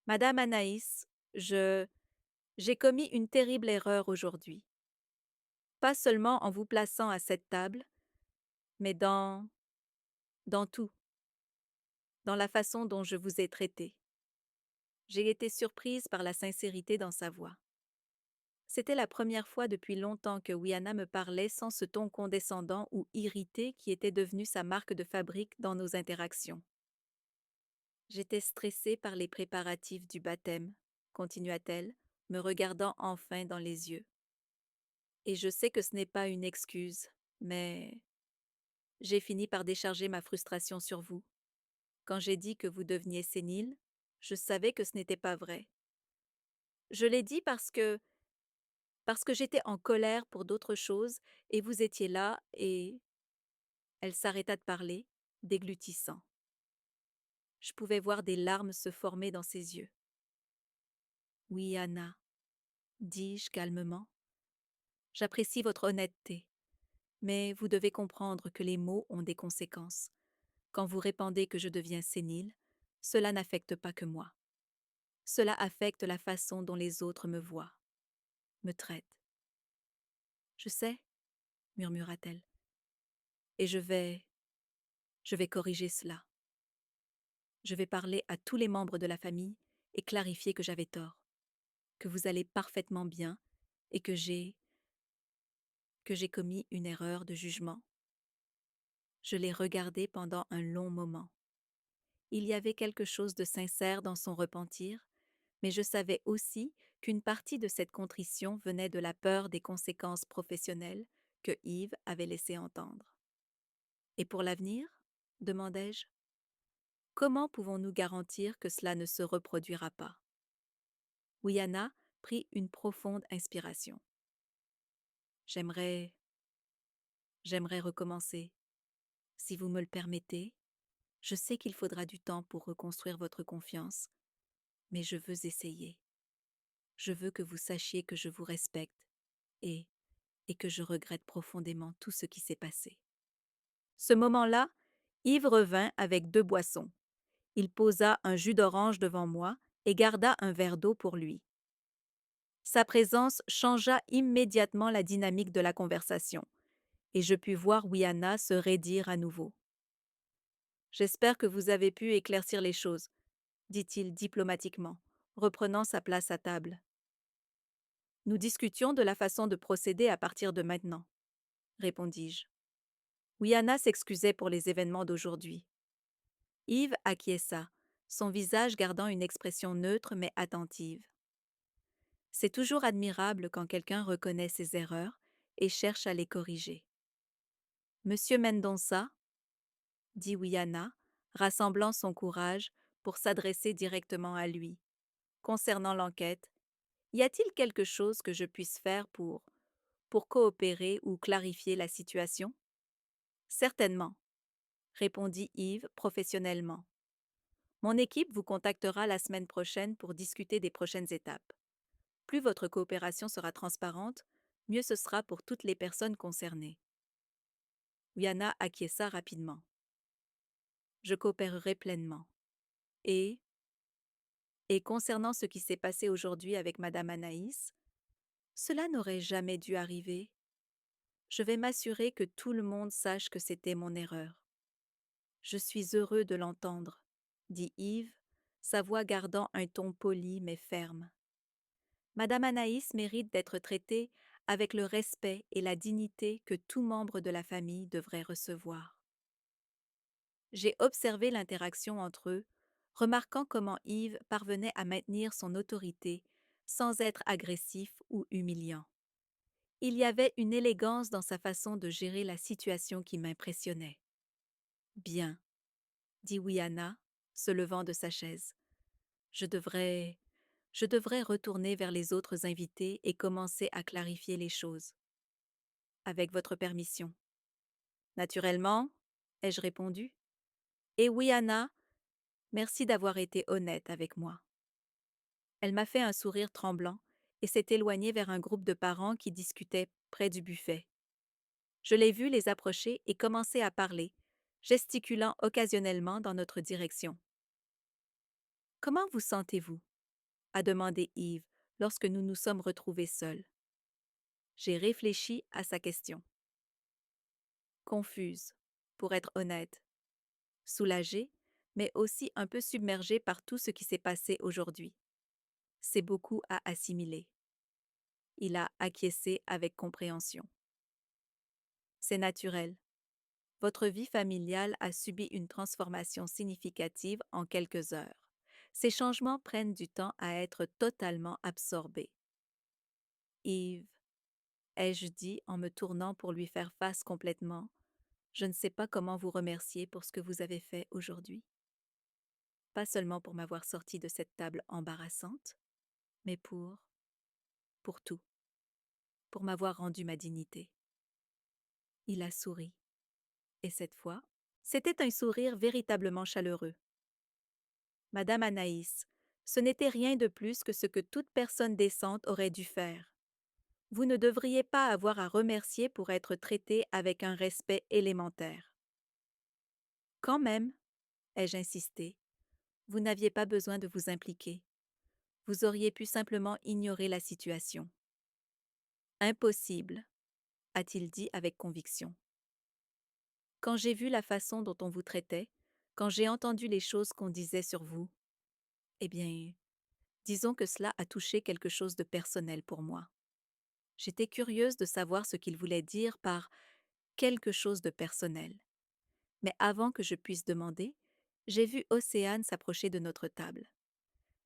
Madame Anaïs, j'ai commis une terrible erreur aujourd'hui. Pas seulement en vous plaçant à cette table, mais dans tout, dans la façon dont je vous ai traité. J'ai été surprise par la sincérité dans sa voix. C'était la première fois depuis longtemps que Wiana me parlait sans ce ton condescendant ou irrité qui était devenu sa marque de fabrique dans nos interactions. J'étais stressée par les préparatifs du baptême, continua-t-elle, me regardant enfin dans les yeux. Et je sais que ce n'est pas une excuse. Mais j'ai fini par décharger ma frustration sur vous. Quand j'ai dit que vous deveniez sénile, je savais que ce n'était pas vrai. Je l'ai dit parce que j'étais en colère pour d'autres choses et vous étiez là et elle s'arrêta de parler, déglutissant. Je pouvais voir des larmes se former dans ses yeux. Oui, Anna, dis-je calmement, j'apprécie votre honnêteté, mais vous devez comprendre que les mots ont des conséquences. Quand vous répandez que je deviens sénile, cela n'affecte pas que moi. Cela affecte la façon dont les autres me voient, me traitent. Je sais, murmura-t-elle, et je vais corriger cela. Je vais parler à tous les membres de la famille et clarifier que j'avais tort, que vous allez parfaitement bien et que j'ai commis une erreur de jugement. Je l'ai regardé pendant un long moment. Il y avait quelque chose de sincère dans son repentir, mais je savais aussi qu'une partie de cette contrition venait de la peur des conséquences professionnelles que Yves avait laissé entendre. Et pour l'avenir? Demandai-je. Comment pouvons-nous garantir que cela ne se reproduira pas? Wiana prit une profonde inspiration. J'aimerais recommencer. Si vous me le permettez, je sais qu'il faudra du temps pour reconstruire votre confiance, mais je veux essayer. Je veux que vous sachiez que je vous respecte et, et que je regrette profondément tout ce qui s'est passé. Ce moment-là, Yves revint avec 2 boissons. Il posa un jus d'orange devant moi et garda un verre d'eau pour lui. Sa présence changea immédiatement la dynamique de la conversation, et je pus voir Wiana se raidir à nouveau. J'espère que vous avez pu éclaircir les choses, dit-il diplomatiquement, reprenant sa place à table. Nous discutions de la façon de procéder à partir de maintenant, répondis-je. Wiana s'excusait pour les événements d'aujourd'hui. Yves acquiesça, son visage gardant une expression neutre mais attentive. C'est toujours admirable quand quelqu'un reconnaît ses erreurs et cherche à les corriger. Monsieur Mendonça, dit Wiana, rassemblant son courage pour s'adresser directement à lui. Concernant l'enquête, y a-t-il quelque chose que je puisse faire pour coopérer ou clarifier la situation? Certainement, répondit Yves professionnellement. Mon équipe vous contactera la semaine prochaine pour discuter des prochaines étapes. Plus votre coopération sera transparente, mieux ce sera pour toutes les personnes concernées. Wiana acquiesça rapidement. Je coopérerai pleinement. Et concernant ce qui s'est passé aujourd'hui avec Madame Anaïs, cela n'aurait jamais dû arriver. Je vais m'assurer que tout le monde sache que c'était mon erreur. Je suis heureux de l'entendre, dit Yves, sa voix gardant un ton poli mais ferme. Madame Anaïs mérite d'être traitée avec le respect et la dignité que tout membre de la famille devrait recevoir. J'ai observé l'interaction entre eux, remarquant comment Yves parvenait à maintenir son autorité sans être agressif ou humiliant. Il y avait une élégance dans sa façon de gérer la situation qui m'impressionnait. Bien, dit Wiana, se levant de sa chaise. Je devrais retourner vers les autres invités et commencer à clarifier les choses. Avec votre permission. Naturellement, ai-je répondu. Et Wiana, merci d'avoir été honnête avec moi. Elle m'a fait un sourire tremblant et s'est éloignée vers un groupe de parents qui discutaient près du buffet. Je l'ai vu les approcher et commencer à parler, gesticulant occasionnellement dans notre direction. Comment vous sentez-vous? A demandé Yves lorsque nous nous sommes retrouvés seuls. J'ai réfléchi à sa question. Confuse, pour être honnête. Soulagée, mais aussi un peu submergée par tout ce qui s'est passé aujourd'hui. C'est beaucoup à assimiler. Il a acquiescé avec compréhension. C'est naturel. Votre vie familiale a subi une transformation significative en quelques heures. Ces changements prennent du temps à être totalement absorbés. Yves, ai-je dit en me tournant pour lui faire face complètement, je ne sais pas comment vous remercier pour ce que vous avez fait aujourd'hui. Pas seulement pour m'avoir sorti de cette table embarrassante, mais pour tout, pour m'avoir rendu ma dignité. Il a souri, et cette fois, c'était un sourire véritablement chaleureux. Madame Anaïs, ce n'était rien de plus que ce que toute personne décente aurait dû faire. Vous ne devriez pas avoir à remercier pour être traité avec un respect élémentaire. Quand même, ai-je insisté, vous n'aviez pas besoin de vous impliquer. Vous auriez pu simplement ignorer la situation. Impossible, a-t-il dit avec conviction. Quand j'ai vu la façon dont on vous traitait, quand j'ai entendu les choses qu'on disait sur vous, eh bien, disons que cela a touché quelque chose de personnel pour moi. J'étais curieuse de savoir ce qu'il voulait dire par quelque chose de personnel. Mais avant que je puisse demander, j'ai vu Océane s'approcher de notre table.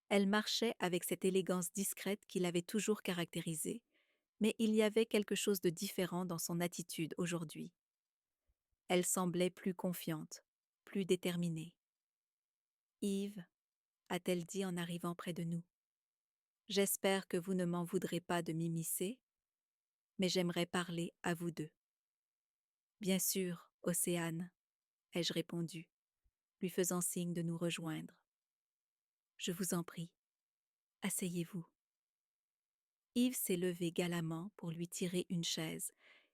Elle marchait avec cette élégance discrète qui l'avait toujours caractérisée, mais il y avait quelque chose de différent dans son attitude aujourd'hui. Elle semblait plus confiante, plus déterminée. Yves, a-t-elle dit en arrivant près de nous, j'espère que vous ne m'en voudrez pas de m'immiscer, mais j'aimerais parler à vous deux. Bien sûr, Océane, ai-je répondu, lui faisant signe de nous rejoindre. Je vous en prie, asseyez-vous. Yves s'est levé galamment pour lui tirer une chaise,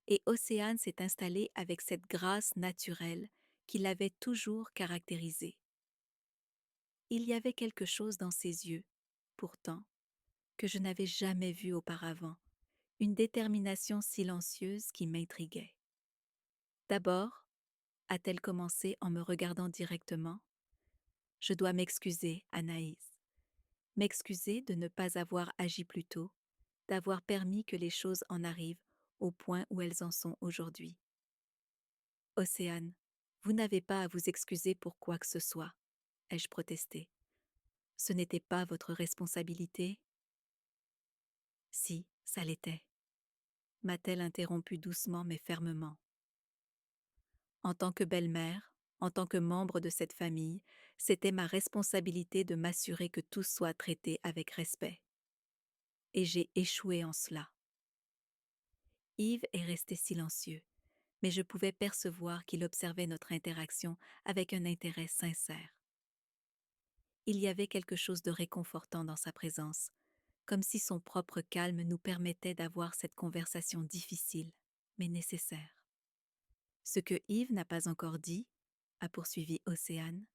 et Océane s'est installée avec cette grâce naturelle qui l'avait toujours caractérisée. Il y avait quelque chose dans ses yeux, pourtant, que je n'avais jamais vu auparavant, une détermination silencieuse qui m'intriguait. D'abord, a-t-elle commencé en me regardant directement, je dois m'excuser, Anaïs. M'excuser de ne pas avoir agi plus tôt, d'avoir permis que les choses en arrivent au point où elles en sont aujourd'hui. Océane, vous n'avez pas à vous excuser pour quoi que ce soit, ai-je protesté. Ce n'était pas votre responsabilité. Si, ça l'était, m'a-t-elle interrompu doucement mais fermement. En tant que belle-mère, en tant que membre de cette famille, c'était ma responsabilité de m'assurer que tout soit traité avec respect. Et j'ai échoué en cela. Yves est resté silencieux, mais je pouvais percevoir qu'il observait notre interaction avec un intérêt sincère. Il y avait quelque chose de réconfortant dans sa présence, comme si son propre calme nous permettait d'avoir cette conversation difficile, mais nécessaire. Ce que Yves n'a pas encore dit, a poursuivi Océane,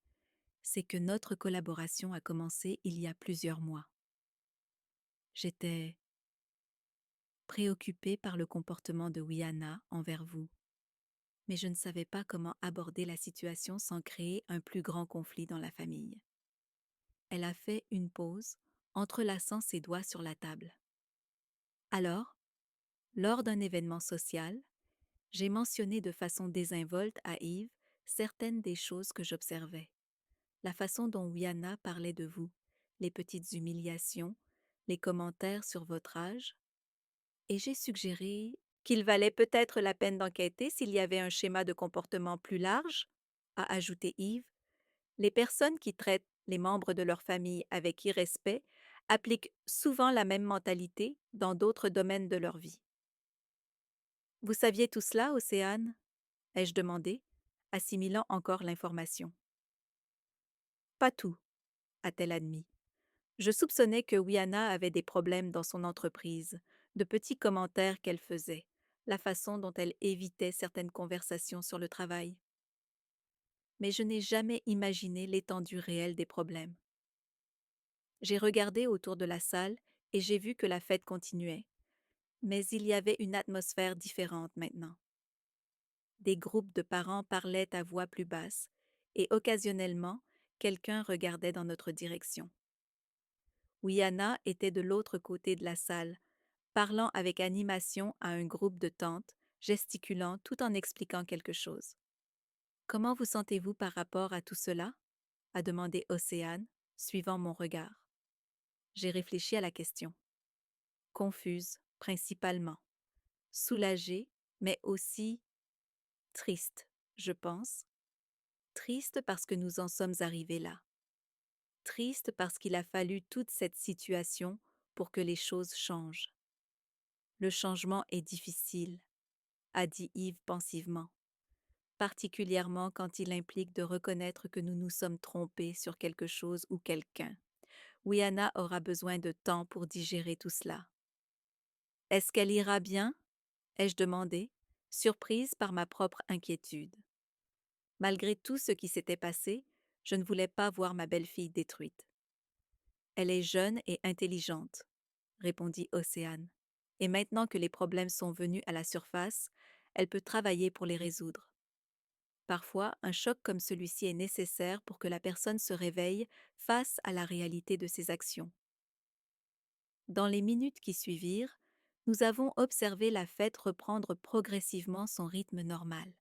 c'est que notre collaboration a commencé il y a plusieurs mois. J'étais préoccupée par le comportement de Wiana envers vous, mais je ne savais pas comment aborder la situation sans créer un plus grand conflit dans la famille. Elle a fait une pause, entrelaçant ses doigts sur la table. Alors, lors d'un événement social, j'ai mentionné de façon désinvolte à Yves certaines des choses que j'observais. La façon dont Wiana parlait de vous, les petites humiliations, les commentaires sur votre âge, et j'ai suggéré qu'il valait peut-être la peine d'enquêter s'il y avait un schéma de comportement plus large, a ajouté Yves. Les personnes qui traitent les membres de leur famille avec irrespect appliquent souvent la même mentalité dans d'autres domaines de leur vie. Vous saviez tout cela, Océane? Ai-je demandé, assimilant encore l'information. Pas tout, a-t-elle admis. Je soupçonnais que Wiana avait des problèmes dans son entreprise, de petits commentaires qu'elle faisait, la façon dont elle évitait certaines conversations sur le travail. Mais je n'ai jamais imaginé l'étendue réelle des problèmes. J'ai regardé autour de la salle et j'ai vu que la fête continuait, mais il y avait une atmosphère différente maintenant. Des groupes de parents parlaient à voix plus basse, et occasionnellement, quelqu'un regardait dans notre direction. Wiana était de l'autre côté de la salle, parlant avec animation à un groupe de tantes, gesticulant tout en expliquant quelque chose. Comment vous sentez-vous par rapport à tout cela? A demandé Océane, suivant mon regard. J'ai réfléchi à la question. Confuse, principalement. soulagée, mais aussi triste, je pense. Triste parce que nous en sommes arrivés là. Triste parce qu'il a fallu toute cette situation pour que les choses changent. Le changement est difficile, a dit Yves pensivement, particulièrement quand il implique de reconnaître que nous nous sommes trompés sur quelque chose ou quelqu'un. Wiana aura besoin de temps pour digérer tout cela. Est-ce qu'elle ira bien? Ai-je demandé, surprise par ma propre inquiétude. Malgré tout ce qui s'était passé, je ne voulais pas voir ma belle-fille détruite. Elle est jeune et intelligente, répondit Océane, et maintenant que les problèmes sont venus à la surface, elle peut travailler pour les résoudre. Parfois, un choc comme celui-ci est nécessaire pour que la personne se réveille face à la réalité de ses actions. Dans les minutes qui suivirent, nous avons observé la fête reprendre progressivement son rythme normal.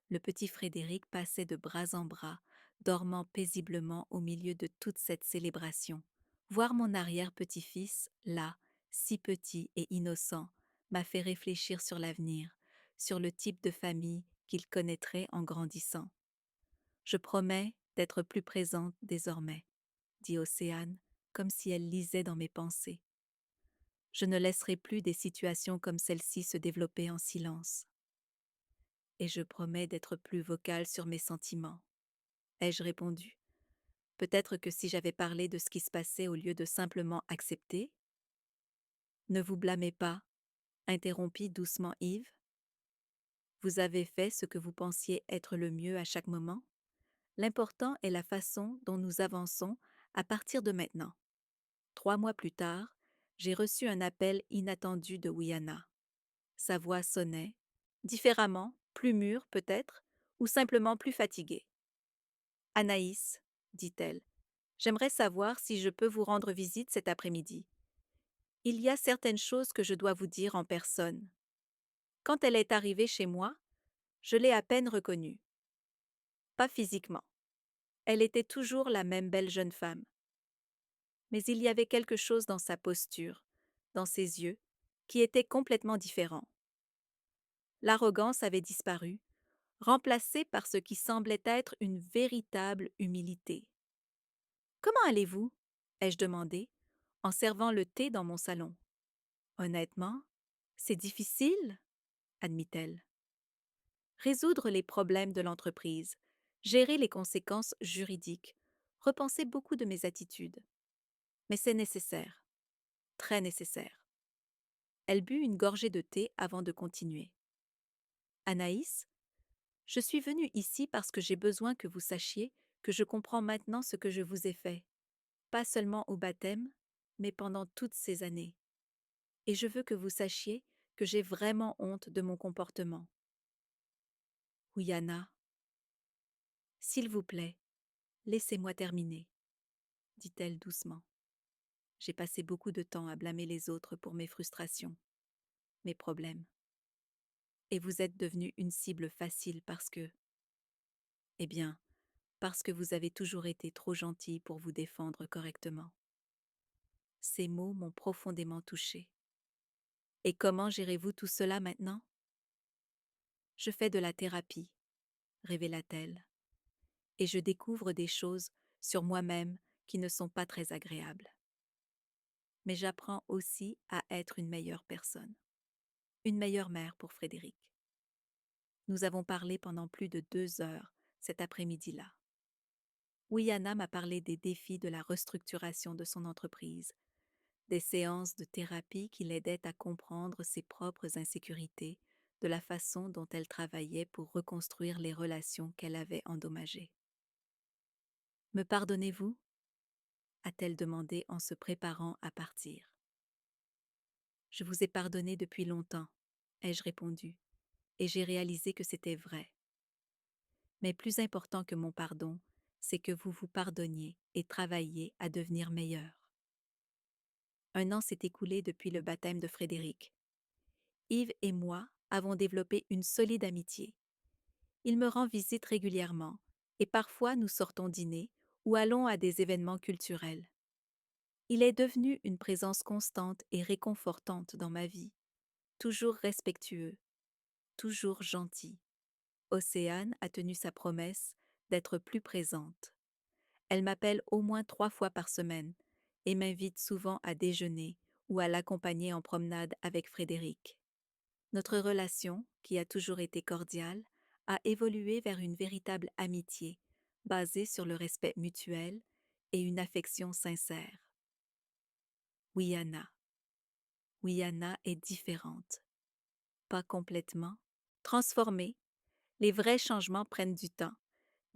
Le petit Frédéric passait de bras en bras, dormant paisiblement au milieu de toute cette célébration. Voir mon arrière-petit-fils, là, si petit et innocent, m'a fait réfléchir sur l'avenir, sur le type de famille qu'il connaîtrait en grandissant. Je promets d'être plus présente désormais, dit Océane, comme si elle lisait dans mes pensées. Je ne laisserai plus des situations comme celle-ci se développer en silence. Et je promets d'être plus vocale sur mes sentiments. Ai-je répondu? Peut-être que si j'avais parlé de ce qui se passait au lieu de simplement accepter. Ne vous blâmez pas, interrompit doucement Yves. Vous avez fait ce que vous pensiez être le mieux à chaque moment. L'important est la façon dont nous avançons à partir de maintenant. 3 mois plus tard, j'ai reçu un appel inattendu de Wiana. Sa voix sonnait, différemment, plus mûre peut-être, ou simplement plus fatiguée. Anaïs, dit-elle, j'aimerais savoir si je peux vous rendre visite cet après-midi. Il y a certaines choses que je dois vous dire en personne. Quand elle est arrivée chez moi, je l'ai à peine reconnue. Pas physiquement. Elle était toujours la même belle jeune femme. Mais il y avait quelque chose dans sa posture, dans ses yeux, qui était complètement différent. L'arrogance avait disparu, remplacée par ce qui semblait être une véritable humilité. Comment allez-vous? Ai-je demandé, en servant le thé dans mon salon. Honnêtement, c'est difficile, admit-elle. Résoudre les problèmes de l'entreprise, gérer les conséquences juridiques, repenser beaucoup de mes attitudes. Mais c'est nécessaire, très nécessaire. Elle but une gorgée de thé avant de continuer. Anaïs, je suis venue ici parce que j'ai besoin que vous sachiez que je comprends maintenant ce que je vous ai fait, pas seulement au baptême, mais pendant toutes ces années. Et je veux que vous sachiez que j'ai vraiment honte de mon comportement. Ouiana, s'il vous plaît, laissez-moi terminer, dit-elle doucement. J'ai passé beaucoup de temps à blâmer les autres pour mes frustrations, mes problèmes. Et vous êtes devenu une cible facile parce que, eh bien, parce que vous avez toujours été trop gentil pour vous défendre correctement. Ces mots m'ont profondément touchée. Et comment gérez-vous tout cela maintenant? Je fais de la thérapie, révéla-t-elle, et je découvre des choses sur moi-même qui ne sont pas très agréables. Mais j'apprends aussi à être une meilleure personne, une meilleure mère pour Frédéric. Nous avons parlé pendant plus de 2 heures cet après-midi-là. Wiana m'a parlé des défis de la restructuration de son entreprise, des séances de thérapie qui l'aidaient à comprendre ses propres insécurités, de la façon dont elle travaillait pour reconstruire les relations qu'elle avait endommagées. Me pardonnez-vous? A-t-elle demandé en se préparant à partir. Je vous ai pardonné depuis longtemps, ai-je répondu, et j'ai réalisé que c'était vrai. Mais plus important que mon pardon, c'est que vous vous pardonniez et travailliez à devenir meilleur. 1 an s'est écoulé depuis le baptême de Frédéric. Yves et moi avons développé une solide amitié. Il me rend visite régulièrement, et parfois nous sortons dîner ou allons à des événements culturels. Il est devenu une présence constante et réconfortante dans ma vie. toujours respectueux, toujours gentil. Océane a tenu sa promesse d'être plus présente. Elle m'appelle au moins 3 fois par semaine et m'invite souvent à déjeuner ou à l'accompagner en promenade avec Frédéric. Notre relation, qui a toujours été cordiale, a évolué vers une véritable amitié, basée sur le respect mutuel et une affection sincère. Oui, Anna. Oui, Anna est différente. Pas complètement. Transformée, les vrais changements prennent du temps,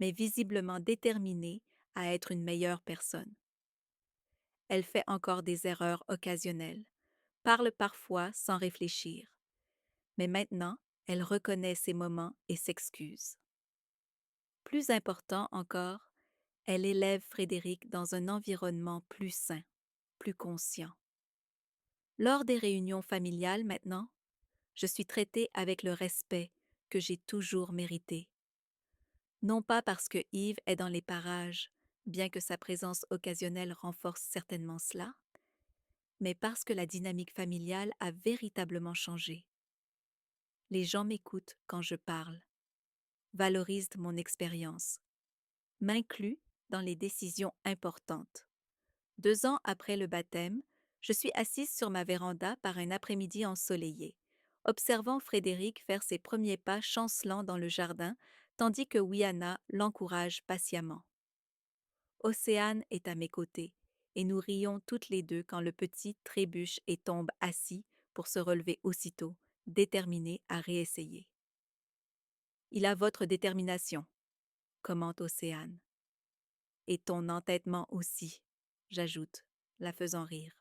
mais visiblement déterminée à être une meilleure personne. Elle fait encore des erreurs occasionnelles, parle parfois sans réfléchir, mais maintenant, elle reconnaît ses moments et s'excuse. Plus important encore, elle élève Frédéric dans un environnement plus sain, plus conscient. Lors des réunions familiales maintenant, je suis traitée avec le respect que j'ai toujours mérité. Non pas parce que Yves est dans les parages, bien que sa présence occasionnelle renforce certainement cela, mais parce que la dynamique familiale a véritablement changé. Les gens m'écoutent quand je parle, valorisent mon expérience, m'incluent dans les décisions importantes. 2 ans après le baptême, je suis assise sur ma véranda par un après-midi ensoleillé, observant Frédéric faire ses premiers pas chancelant dans le jardin, tandis que Wiana l'encourage patiemment. Océane est à mes côtés, et nous rions toutes les deux quand le petit trébuche et tombe assis pour se relever aussitôt, déterminé à réessayer. Il a votre détermination, commente Océane. Et ton entêtement aussi, j'ajoute, la faisant rire.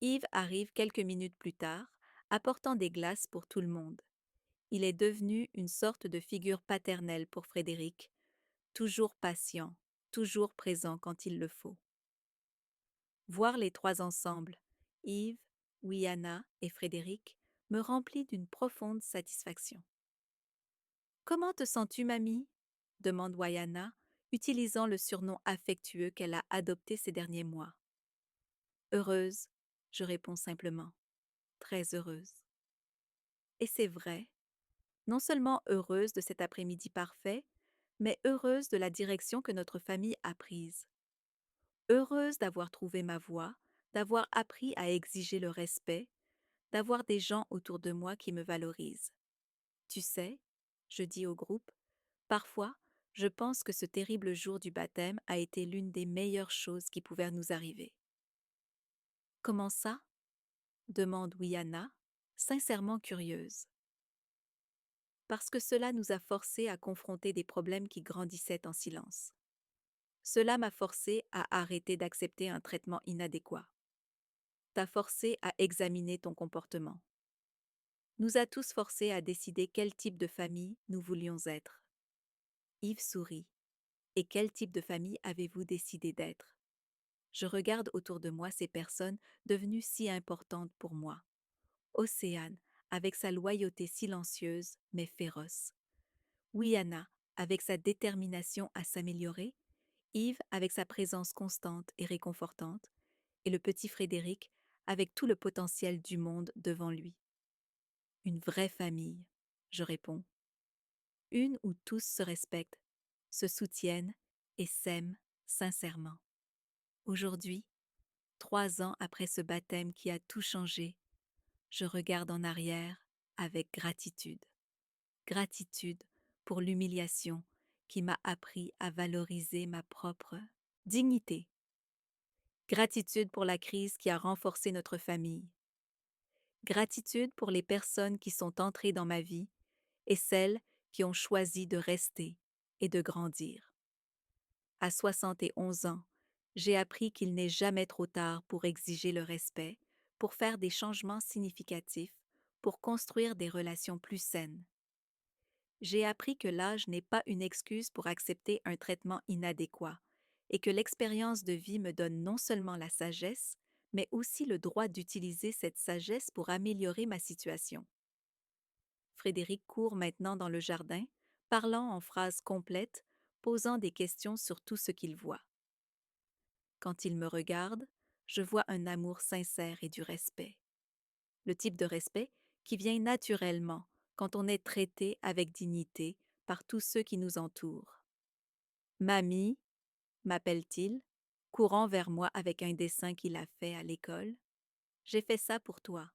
Yves arrive quelques minutes plus tard, apportant des glaces pour tout le monde. Il est devenu une sorte de figure paternelle pour Frédéric, toujours patient, toujours présent quand il le faut. Voir les trois ensemble, Yves, Wiana et Frédéric, me remplit d'une profonde satisfaction. Comment te sens-tu, mamie? Demande Wayana, utilisant le surnom affectueux qu'elle a adopté ces derniers mois. Heureuse, je réponds simplement, très heureuse. Et c'est vrai, non seulement heureuse de cet après-midi parfait, mais heureuse de la direction que notre famille a prise. Heureuse d'avoir trouvé ma voie, d'avoir appris à exiger le respect, d'avoir des gens autour de moi qui me valorisent. Tu sais, je dis au groupe, parfois, je pense que ce terrible jour du baptême a été l'une des meilleures choses qui pouvaient nous arriver. Comment ça? Demande Wiana, sincèrement curieuse. Parce que cela nous a forcés à confronter des problèmes qui grandissaient en silence. Cela m'a forcé à arrêter d'accepter un traitement inadéquat. T'a forcé à examiner ton comportement. Nous a tous forcés à décider quel type de famille nous voulions être. Yves sourit. Et quel type de famille avez-vous décidé d'être? Je regarde autour de moi ces personnes devenues si importantes pour moi. Océane, avec sa loyauté silencieuse mais féroce. Wiana, avec sa détermination à s'améliorer. Yves, avec sa présence constante et réconfortante. Et le petit Frédéric, avec tout le potentiel du monde devant lui. Une vraie famille, je réponds. Une où tous se respectent, se soutiennent et s'aiment sincèrement. Aujourd'hui, 3 ans après ce baptême qui a tout changé, je regarde en arrière avec gratitude. Gratitude pour l'humiliation qui m'a appris à valoriser ma propre dignité. Gratitude pour la crise qui a renforcé notre famille. Gratitude pour les personnes qui sont entrées dans ma vie et celles qui ont choisi de rester et de grandir. À 71 ans, j'ai appris qu'il n'est jamais trop tard pour exiger le respect, pour faire des changements significatifs, pour construire des relations plus saines. J'ai appris que l'âge n'est pas une excuse pour accepter un traitement inadéquat et que l'expérience de vie me donne non seulement la sagesse, mais aussi le droit d'utiliser cette sagesse pour améliorer ma situation. Frédéric court maintenant dans le jardin, parlant en phrases complètes, posant des questions sur tout ce qu'il voit. Quand il me regarde, je vois un amour sincère et du respect. le type de respect qui vient naturellement quand on est traité avec dignité par tous ceux qui nous entourent. Mamie, m'appelle-t-il, courant vers moi avec un dessin qu'il a fait à l'école. J'ai fait ça pour toi.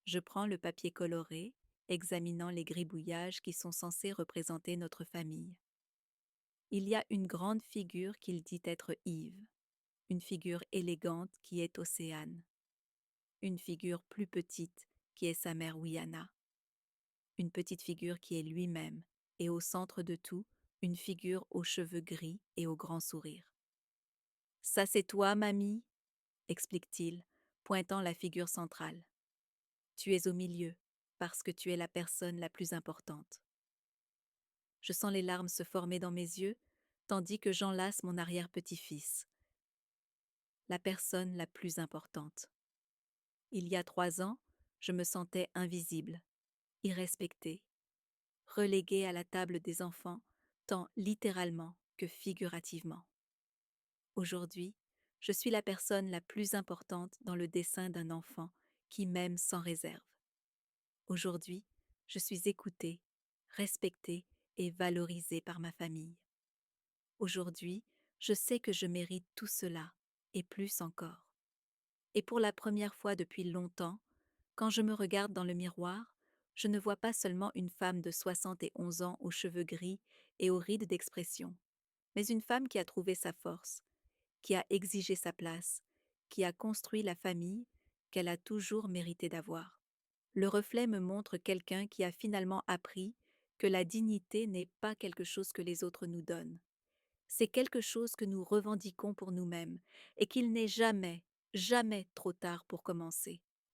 Je prends le papier coloré, examinant les gribouillages qui sont censés représenter notre famille. Il y a une grande figure qu'il dit être Yves, une figure élégante qui est Océane, une figure plus petite qui est sa mère Wiana, une petite figure qui est lui-même, et au centre de tout, une figure aux cheveux gris et au grand sourire. Ça c'est toi, mamie, explique-t-il, pointant la figure centrale. Tu es au milieu, parce que tu es la personne la plus importante. Je sens les larmes se former dans mes yeux, tandis que j'enlace mon arrière-petit-fils, la personne la plus importante. Il y a 3 ans, je me sentais invisible, irrespectée, reléguée à la table des enfants, tant littéralement que figurativement. Aujourd'hui, je suis la personne la plus importante dans le dessin d'un enfant qui m'aime sans réserve. Aujourd'hui, je suis écoutée, respectée et valorisée par ma famille. Aujourd'hui, je sais que je mérite tout cela, et plus encore. Et pour la première fois depuis longtemps, quand je me regarde dans le miroir, je ne vois pas seulement une femme de 71 ans aux cheveux gris et aux rides d'expression, mais une femme qui a trouvé sa force, qui a exigé sa place, qui a construit la famille qu'elle a toujours mérité d'avoir. Le reflet me montre quelqu'un qui a finalement appris que la dignité n'est pas quelque chose que les autres nous donnent. C'est quelque chose que nous revendiquons pour nous-mêmes et qu'il n'est jamais, jamais trop tard pour commencer.